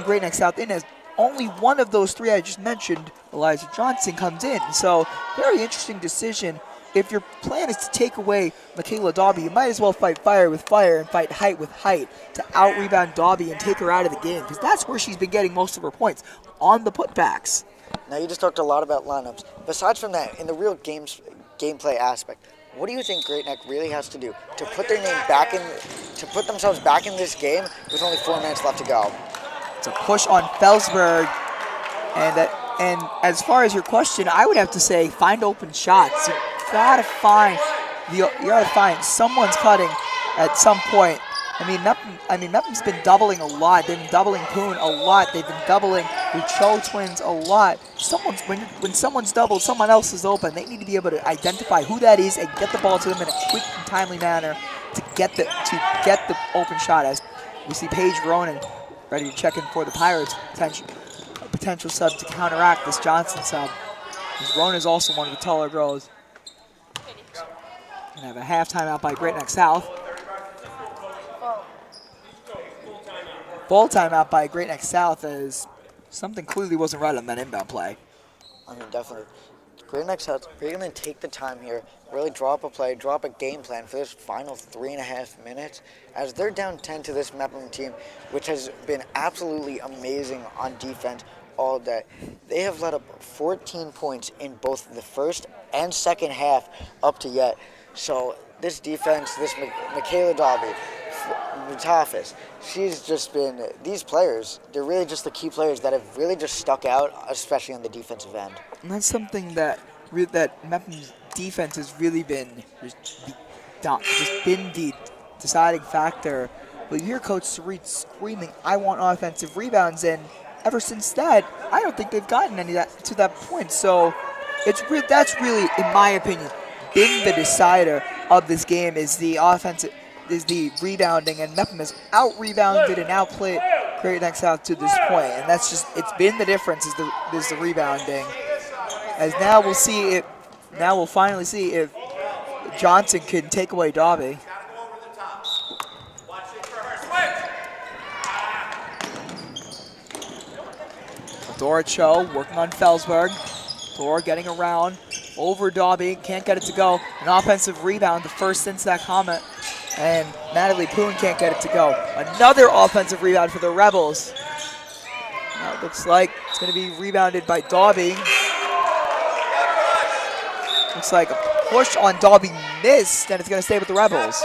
Speaker 3: Great Neck South in, as only one of those 3 I just mentioned, Elijah Johnson, comes in. So very interesting decision. If your plan is to take away Michaela Dobby, you might as well fight fire with fire and fight height with height to out-rebound Dobby and take her out of the game, because that's where she's been getting most of her points, on the putbacks.
Speaker 5: Now, you just talked a lot about lineups. Besides from that, in the real gameplay aspect, what do you think Great Neck really has to do to put themselves back in this game with only 4 minutes left to go?
Speaker 3: It's a push on Felsberg, and as far as your question, I would have to say find open shots. You gotta find someone's cutting at some point. I mean, Mepham's been doubling a lot. They've been doubling Poon a lot. They've been doubling the Cho twins a lot. When someone's doubled, someone else is open. They need to be able to identify who that is and get the ball to them in a quick and timely manner to get the open shot. As we see Paige Ronan ready to check in for the Pirates, potential sub to counteract this Johnson sub. Ronan is also one of the taller girls. Gonna have a half timeout by Great Neck South. Full timeout by Great Neck South, as something clearly wasn't right on that inbound play.
Speaker 5: I mean, definitely. Great Neck South, we're going to take the time here, really draw up a play, draw up a game plan for this final 3.5 minutes, as they're down 10 to this Mepham team, which has been absolutely amazing on defense all day. They have let up 14 points in both the first and second half up to yet. So this defense, this Michaela Dobby, Mutafis, she's just been, these players, they're really just the key players that have really just stuck out, especially on the defensive end.
Speaker 3: And that's something that Mepham's defense has really been the deciding factor. But you hear Coach Sorise screaming, "I want offensive rebounds," and ever since that, I don't think they've gotten any to that point. So that's really, in my opinion, been the decider of this game is the rebounding, and Mepham has out-rebounded and outplayed Great Neck South to this point, and that's just, it's been the difference is the rebounding. As now we'll finally see if Johnson can take away Dobby. Dora Cho working on Felsberg. Dora getting around over Dobby, can't get it to go. An offensive rebound, the first since that comment. And Natalie Poon can't get it to go. Another offensive rebound for the Rebels. Now it looks like it's going to be rebounded by Dobby. Looks like a push on Dobby missed, and it's going to stay with the Rebels.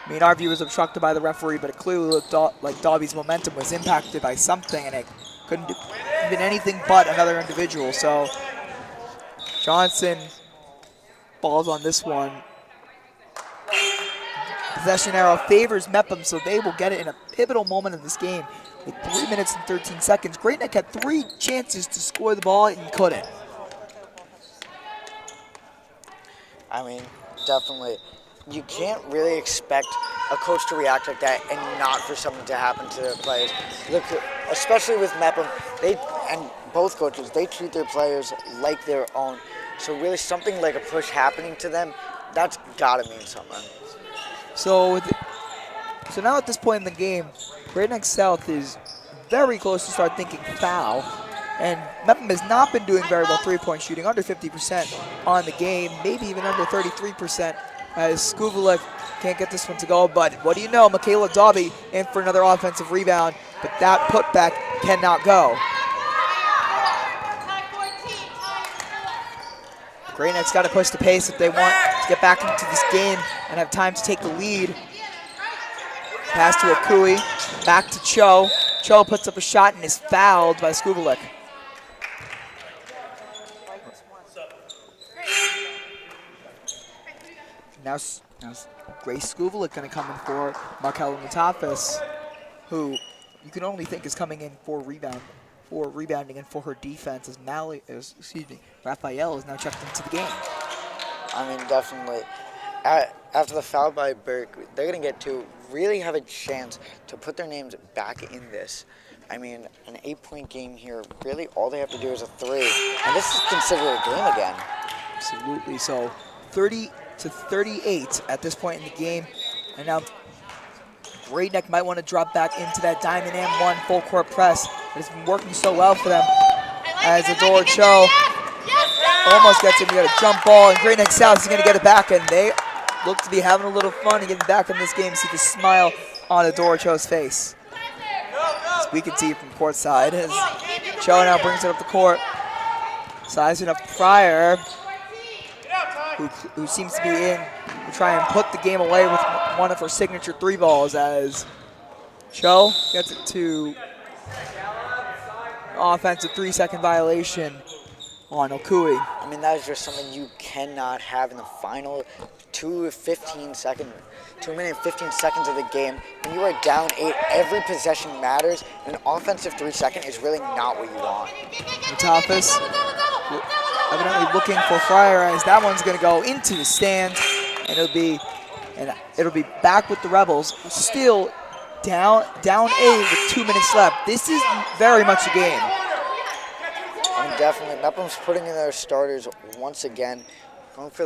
Speaker 3: I mean, our view was obstructed by the referee, but it clearly looked like Dobby's momentum was impacted by something, and it couldn't have been anything but another individual. So Johnson balls on this one. Possession arrow favors Mepham, so they will get it in a pivotal moment in this game. With 3 minutes and 13 seconds, Great Neck had 3 chances to score the ball and couldn't.
Speaker 5: I mean, definitely. You can't really expect a coach to react like that and not for something to happen to their players. Look, especially with Mepham, and both coaches, they treat their players like their own. So really something like a push happening to them, that's gotta mean something.
Speaker 3: So now at this point in the game, Great Neck South is very close to start thinking foul. And Mepham has not been doing very well three-point shooting, under 50% on the game, maybe even under 33%, as Skuvelik can't get this one to go. But what do you know, Michaela Dobby in for another offensive rebound, but that putback cannot go. Great Neck's got to push the pace if they want to get back into this game and have time to take the lead. Pass to Akui, back to Cho. Cho puts up a shot and is fouled by Skuvelik. Now Grace Skuvelik going to come in for Markella Mutafis, who you can only think is coming in for rebounding and for her defense, as Raphael is now checked into the game.
Speaker 5: I mean, definitely. After the foul by Burke, they're going to get to really have a chance to put their names back in this. I mean, an 8-point game here, really all they have to do is a 3. And this is considered a game again.
Speaker 3: Absolutely. So 30-38 at this point in the game. And now Great Neck might want to drop back into that Diamond M1 full court press. It's been working so well for them. As Adora Cho almost gets it. We got a jump ball, and Great Neck South is going to get it back, and they look to be having a little fun and getting back in this game. See the smile on Adora Cho's face. As we can see from courtside, as Cho now brings it up the court. Sizing up Pryor, who seems to be in to try and put the game away with one of her signature 3 balls, as Cho gets it to offensive 3-second violation on Okui.
Speaker 5: I mean, that is just something you cannot have in the final 2 minute 15 seconds of the game. When you are down 8, every possession matters, and an offensive 3-second is really not what you want.
Speaker 3: Mutafis evidently looking for Fryer, as that one's going to go into the stands, and it'll be back with the Rebels. Still down 8 with 2 minutes left. This is very much a game.
Speaker 5: And definitely, Mepham's putting in their starters once again, going for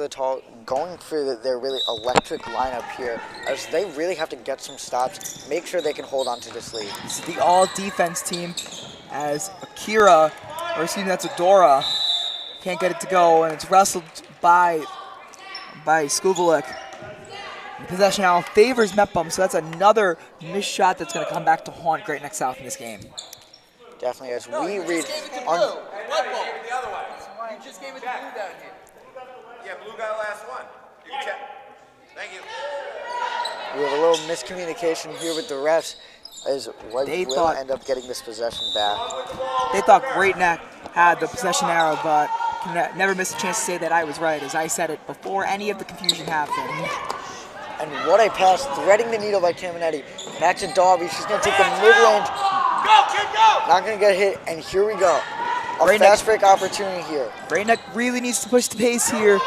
Speaker 5: their really electric lineup here, as they really have to get some stops, make sure they can hold on to this lead.
Speaker 3: This is the all-defense team, as Akira or excuse me, that's Adora. Can't get it to go, and it's wrestled by Skuvelik. The possession now favors Mepham, so that's another missed shot that's going to come back to haunt Great Neck South in this game.
Speaker 5: Definitely, as we read on.
Speaker 9: The other way. You just gave it to Blue down here. Yeah, Blue got the last one. You can check. Thank you.
Speaker 5: We have a little miscommunication here with the refs, as White will end up getting this possession back.
Speaker 3: They thought Great Neck had the possession arrow, but never missed a chance to say that I was right, as I said it before any of the confusion happened.
Speaker 5: And what a pass, threading the needle by Caminetti. Back to Darby, she's going to take the mid-range.
Speaker 9: Go, kid, go!
Speaker 5: Not going to get hit, and here we go. A fast break opportunity here.
Speaker 3: Great Neck really needs to push the pace here.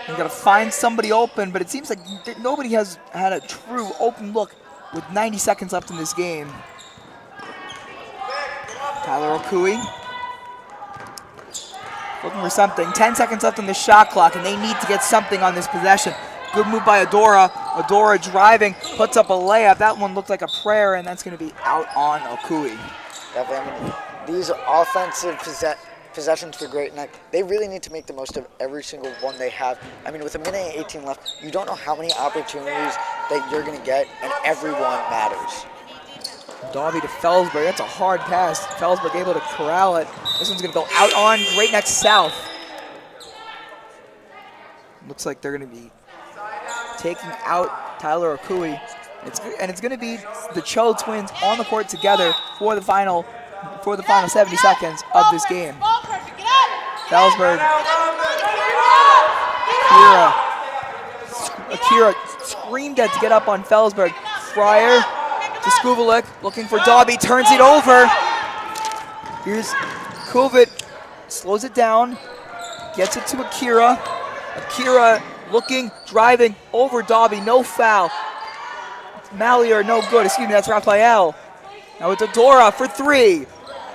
Speaker 3: They've got to find somebody open, but it seems like nobody has had a true open look with 90 seconds left in this game. Tyler Okui looking for something. 10 seconds left on the shot clock, and they need to get something on this possession. Good move by Adora. Adora driving, puts up a layup. That one looked like a prayer, and that's going to be out on Okui.
Speaker 5: Definitely. I mean, these offensive possessions for Great Neck, they really need to make the most of every single one they have. I mean, with a minute and 18 left, you don't know how many opportunities that you're going to get, and everyone matters.
Speaker 3: Darby to Felsberg. That's a hard pass. Felsberg able to corral it. This one's going to go out on Great Neck South. Looks like they're going to be taking out Tyler Okui. It's going to be the Cho twins on the court together for the final 70 seconds of this game. Felsberg. Akira screamed at to get up on Felsberg. Fryer to Skuvelik, looking for Darby, turns it over. Here's Kuvit, slows it down, gets it to Akira. Akira looking, driving over Darby, no foul. Mallier, no good, excuse me, that's Raphael. Now it's Adora for three,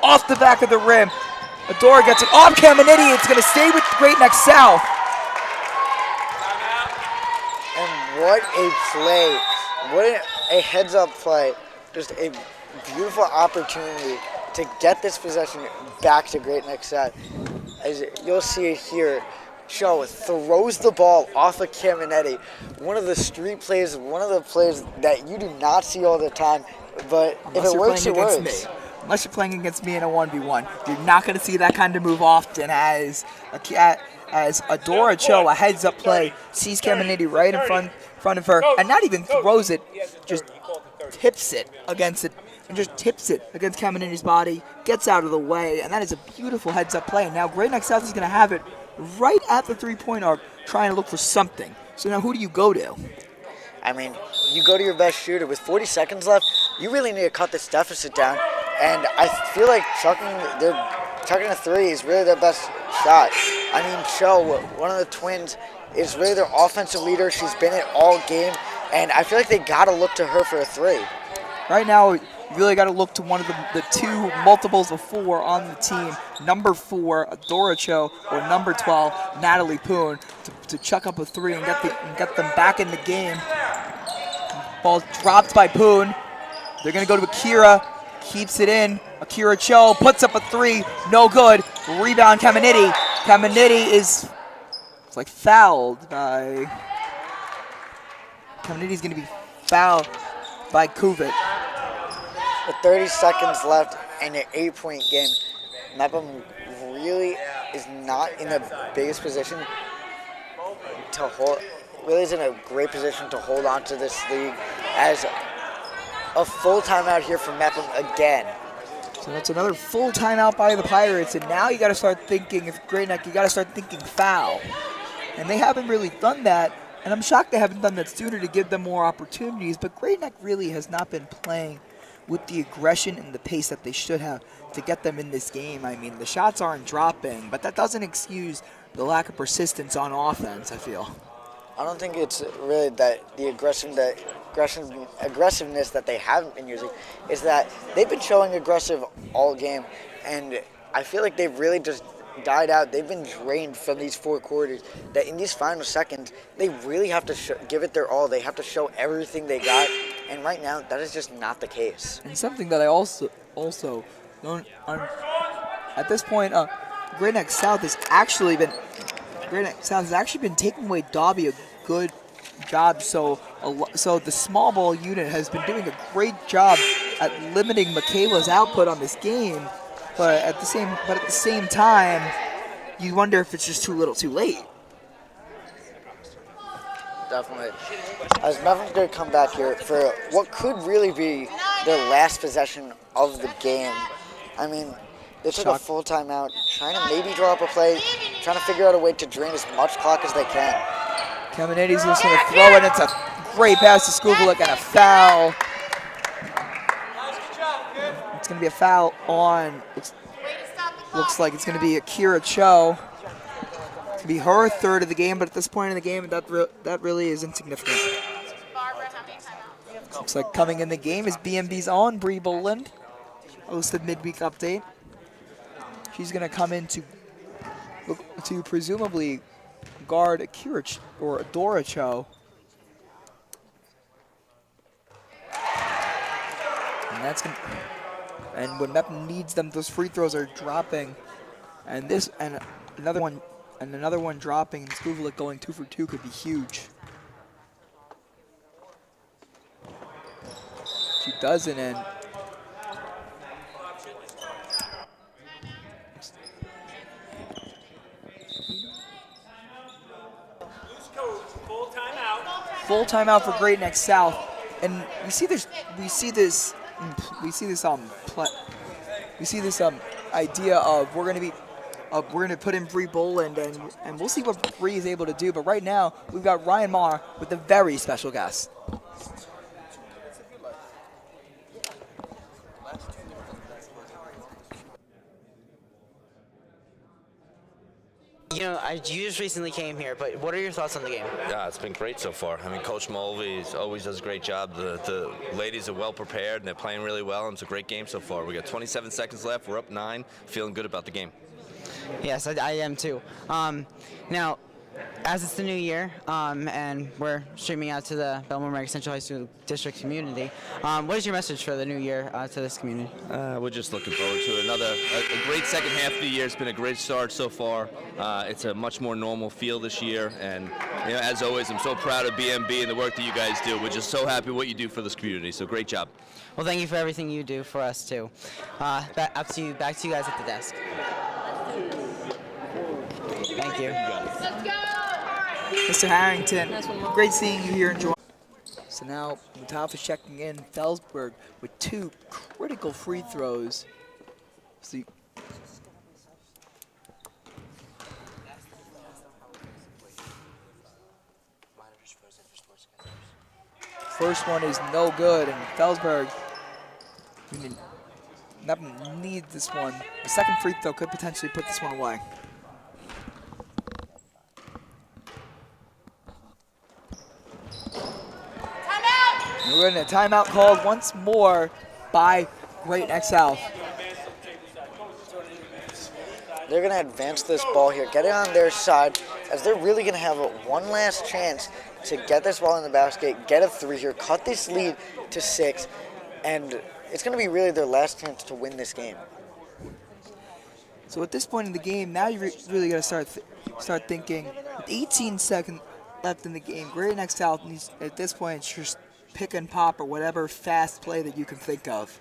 Speaker 3: off the back of the rim. Adora gets it off Caminetti, it's gonna stay with Great Neck South.
Speaker 5: And what a play. What a heads-up play. Just a beautiful opportunity to get this possession back to Great Neck South. As you'll see it here, Cho throws the ball off of Caminetti. One of the street plays, one of the plays that you do not see all the time, but if it works, it works.
Speaker 3: Unless you're playing against me in a 1v1, you're not going to see that kind of move often as Adora Cho, a heads-up play, sees Caminetti right in front of her, and not even throws it, just tips it against Caminetti's body, gets out of the way, and that is a beautiful heads-up play. And now Great Neck South is going to have it right at the three-point arc, trying to look for something. So now who do you go to?
Speaker 5: I mean, you go to your best shooter. With 40 seconds left, you really need to cut this deficit down. And I feel like chucking a three is really their best shot. I mean, Cho, one of the twins, is really their offensive leader. She's been it all game, and I feel like they got to look to her for a three.
Speaker 3: Right now, you really got to look to one of the two multiples of four on the team. Number 4, Adora Cho, or number 12, Natalie Poon, to chuck up a three and get them back in the game. Ball dropped by Poon. They're going to go to Akira. Keeps it in. Akira Cho puts up a three. No good. Rebound Caminetti. Caminetti is like fouled by... Caminetti's going to be fouled by Kuvit.
Speaker 5: With 30 seconds left and an 8-point game, Mepham really is not in the biggest position to hold. Really is in a great position to hold on to this league, as a full timeout here for Mepham again.
Speaker 3: So that's another full timeout by the Pirates, and now you got to start thinking, if Great Neck, you got to start thinking foul. And they haven't really done that, and I'm shocked they haven't done that sooner to give them more opportunities, but Great Neck really has not been playing with the aggression and the pace that they should have to get them in this game. I mean, the shots aren't dropping, but that doesn't excuse the lack of persistence on offense, I feel.
Speaker 5: I don't think it's really that the aggressiveness that they haven't been using. Is that they've been showing aggressive all game, and I feel like they've really just died out. They've been drained from these 4 quarters, that in these final seconds, they really have to give it their all. They have to show everything they got, and right now, that is just not the case.
Speaker 3: And something that I also don't at this point, Great Neck South has actually been taking away Dobby a good job. So the small ball unit has been doing a great job at limiting Michaela's output on this game. But at the same time, you wonder if it's just too little, too late.
Speaker 5: Definitely. As Mepham's going to come back here for what could really be their last possession of the game. I mean, they took a full timeout, trying to maybe draw up a play, trying to figure out a way to drain as much clock as they can.
Speaker 3: Caminiti's just going to throw it. It's a great pass to Skuvelik and a foul. It's going to be a foul on, looks like it's going to be Akira Cho. It's going to be her third of the game, but at this point in the game, that really is insignificant. Looks like coming in the game is BMB's own Bree Boland, host of Midweek Update. She's going to come in to presumably guard Akira or Adora Cho. And that's going to, and when Mepham needs them, those free throws are dropping. And another one dropping, and Skuvelik going 2 for 2 could be huge. She doesn't, and full timeout for Great Neck South, and we see this idea of we're going to put in Bree Boland, and we'll see what Bree is able to do. But right now we've got Ryan Marr with a very special guest.
Speaker 7: You know, you just recently came here, but what are your thoughts on the game?
Speaker 10: Yeah, it's been great so far. I mean, Coach Mulvey always does a great job. The ladies are well prepared, and they're playing really well, and it's a great game so far. We got 27 seconds left. We're up 9. Feeling good about the game.
Speaker 7: Yes, I am too. Now, as it's the new year, and we're streaming out to the Bellmore-Merrick Central High School District community, what is your message for the new year to this community?
Speaker 10: We're just looking forward to a great second half of the year. It's been a great start so far. It's a much more normal feel this year, and you know, as always, I'm so proud of BMB and the work that you guys do. We're just so happy what you do for this community. So great job.
Speaker 7: Well, thank you for everything you do for us too. Back to you guys at the desk. Thank you.
Speaker 3: Mr. Harrington, great seeing you here in Georgia. So now Mustafa checking in Felsberg with 2 critical free throws. See. First one is no good, and Felsberg needs this one. The second free throw could potentially put this one away. We're going to timeout called once more by Great Neck South.
Speaker 5: They're going to advance this ball here, get it on their side, as they're really going to have one last chance to get this ball in the basket, get a 3 here, cut this lead to 6, and it's going to be really their last chance to win this game.
Speaker 3: So at this point in the game, now you're really going to start thinking, with 18 seconds left in the game, Great Neck South needs, at this point, just pick and pop or whatever fast play that you can think of.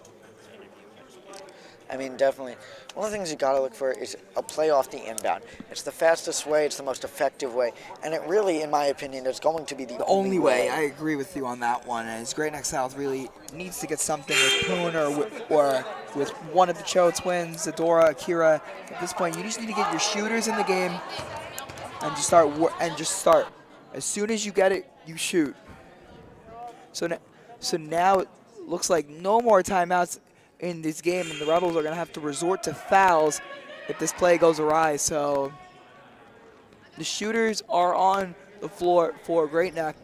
Speaker 5: I mean, definitely. One of the things you got to look for is a play off the inbound. It's the fastest way, it's the most effective way, and it really, in my opinion, is going to be the only way.
Speaker 3: I agree with you on that one, as Great Neck South really needs to get something with Poon or with one of the Cho twins, Adora, Akira. At this point, you just need to get your shooters in the game and just start. As soon as you get it, you shoot. So now it looks like no more timeouts in this game, and the Rebels are going to have to resort to fouls if this play goes awry. So the shooters are on the floor for Great Neck.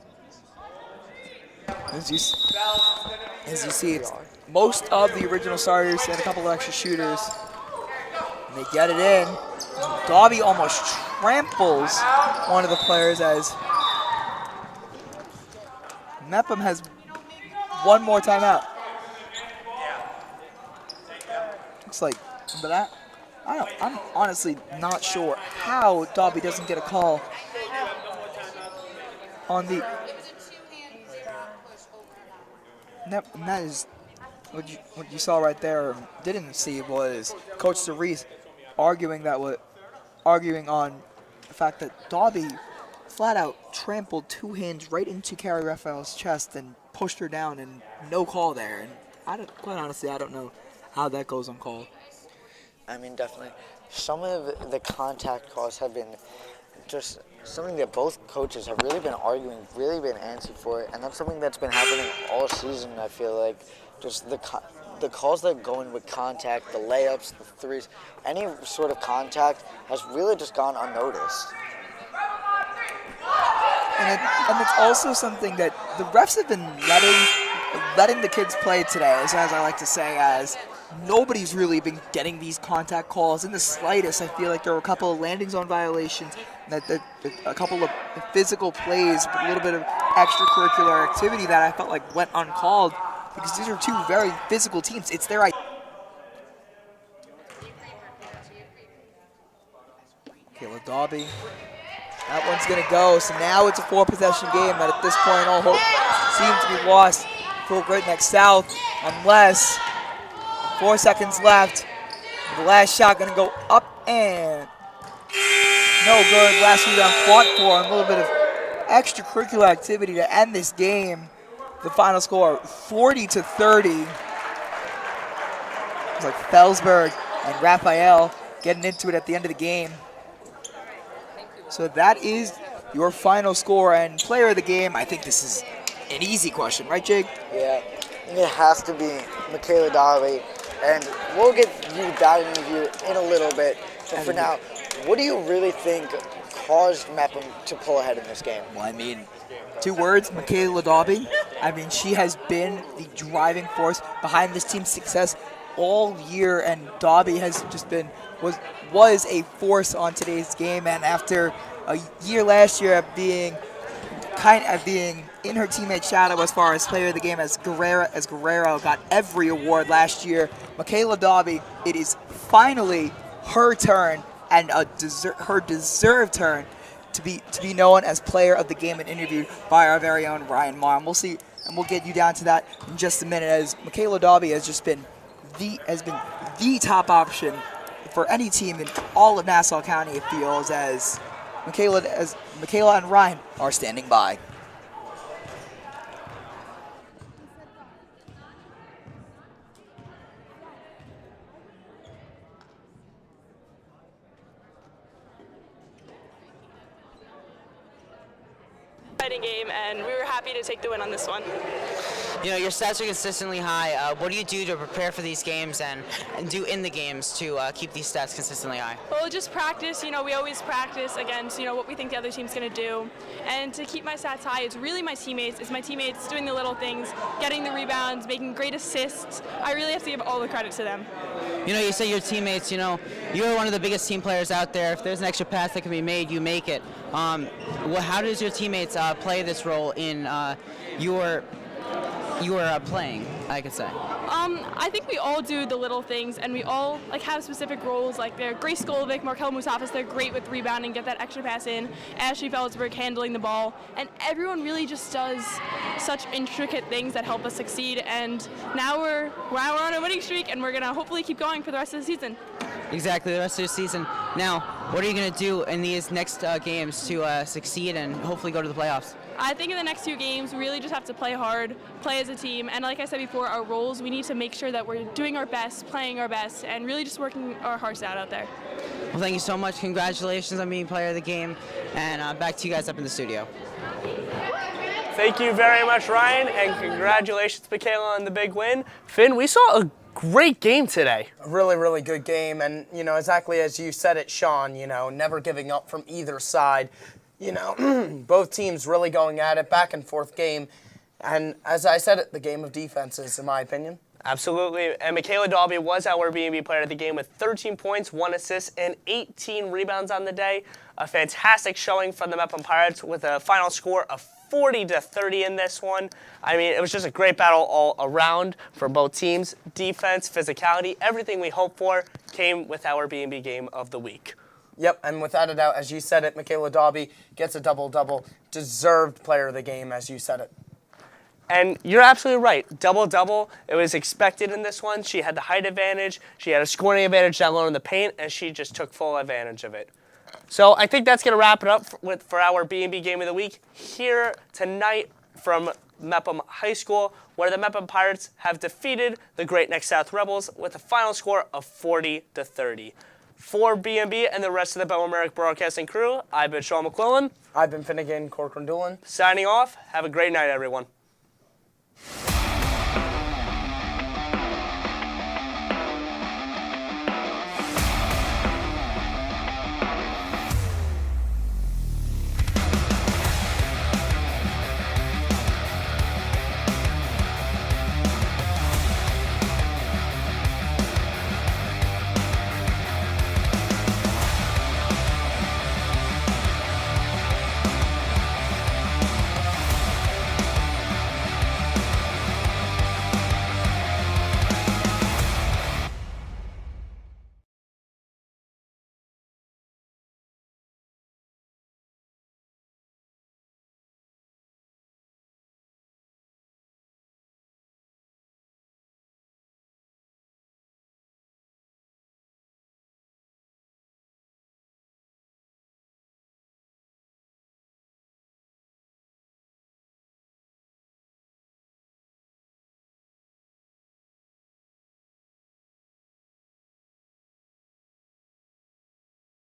Speaker 3: As you see, it's most of the original starters and a couple of extra shooters. And they get it in. Dobby almost tramples one of the players as Mepham has one more timeout. Looks like, but I'm honestly not sure how Dobby doesn't get a call on the. And that is what you saw right there. Didn't see was Coach Sorise arguing on the fact that Dobby flat out trampled two hands right into Carrie Raphael's chest and pushed her down, and no call there. And quite honestly, I don't know how that goes uncalled.
Speaker 5: I mean, definitely. Some of the contact calls have been just something that both coaches have really been arguing, really been antsy for it, and that's something that's been happening all season, I feel like. Just the calls that go in with contact, the layups, the threes, any sort of contact has really just gone unnoticed.
Speaker 3: And it's also something that the refs have been letting the kids play today, as I like to say, as nobody's really been getting these contact calls in the slightest. I feel like there were a couple of landing zone violations, a couple of physical plays, a little bit of extracurricular activity that I felt like went uncalled because these are two very physical teams. It's their idea. Kayla Dobby. That one's going to go. So now it's a 4-possession game, but at this point all hope seems to be lost for Great Neck South unless 4 seconds left. The last shot going to go up and no good. Last rebound fought for. A little bit of extracurricular activity to end this game. The final score, 40-30. It's like Felsberg and Raphael getting into it at the end of the game. So that is your final score and player of the game. I think this is an easy question, right, Jake?
Speaker 5: Yeah, it has to be Michaela Dobby. And we'll get you that interview in a little bit. But for now, what do you really think caused Mepham to pull ahead in this game?
Speaker 3: Well, I mean, 2 words, Michaela Dobby. I mean, she has been the driving force behind this team's success all year, and Dobby has just been was a force on today's game. And after a year last year of being in her teammate's shadow as far as player of the game, as Guerrero got every award last year, Michaela Dobby, it is finally her turn and her deserved turn to be known as player of the game and interviewed by our very own Ryan Marr. And we'll see, and we'll get you down to that in just a minute, as Michaela Dobby has just been the top option for any team in all of Nassau County, it feels, as Michaela and Ryan are standing by.
Speaker 11: Exciting game, and we were happy to take the win on this one.
Speaker 7: You know, your stats are consistently high. What do you do to prepare for these games and do in the games to keep these stats consistently high?
Speaker 11: Well, just practice. You know, we always practice against, what we think the other team's going to do. And to keep my stats high, it's really my teammates. It's my teammates doing the little things, getting the rebounds, making great assists. I really have to give all the credit to them.
Speaker 7: You know, you say your teammates, you're one of the biggest team players out there. If there's an extra pass that can be made, you make it. Well, how does your teammates play this role in your playing, I could say?
Speaker 11: I think we all do the little things, and we all have specific roles. Like Grace Skolovic, Markel Musafas, they're great with rebounding, get that extra pass in. Ashley Felsberg handling the ball, and everyone really just does such intricate things that help us succeed. And now we're on a winning streak, and we're gonna hopefully keep going for the rest of the season.
Speaker 7: Exactly, the rest of the season. Now, what are you going to do in these next games to succeed and hopefully go to the playoffs?
Speaker 11: I think in the next 2 games, we really just have to play hard, play as a team, and like I said before, our roles, we need to make sure that we're doing our best, playing our best, and really just working our hearts out there.
Speaker 7: Well, thank you so much. Congratulations on being player of the game, and back to you guys up in the studio.
Speaker 1: Thank you very much, Ryan, and congratulations, Michaela, on the big win. Finn, we saw a great game today.
Speaker 2: A really, really good game, and, exactly as you said it, Sean, never giving up from either side. Both teams really going at it, back and forth game. And as I said it, the game of defenses, in my opinion.
Speaker 1: Absolutely. And Michaela Dalby was our BMB player of the game with 13 points, 1 assist, and 18 rebounds on the day. A fantastic showing from the Mepham Pirates with a final score of 40-30 in this one. I mean, it was just a great battle all around for both teams. Defense, physicality, everything we hoped for came with our BMB game of the week.
Speaker 2: Yep, and without a doubt, as you said it, Michaela Dalby gets a double-double. Deserved player of the game, as you said it.
Speaker 1: And you're absolutely right. Double-double, it was expected in this one. She had the height advantage, she had a scoring advantage down low in the paint, and she just took full advantage of it. So I think that's going to wrap it up for our B&B Game of the Week here tonight from Mepham High School, where the Mepham Pirates have defeated the Great Neck South Rebels with a final score of 40-30. For B&B and the rest of the Bellmore-Merrick broadcasting crew, I've been Sean McClellan.
Speaker 2: I've been Finnegan Corcoran Doolin.
Speaker 1: Signing off. Have a great night, everyone.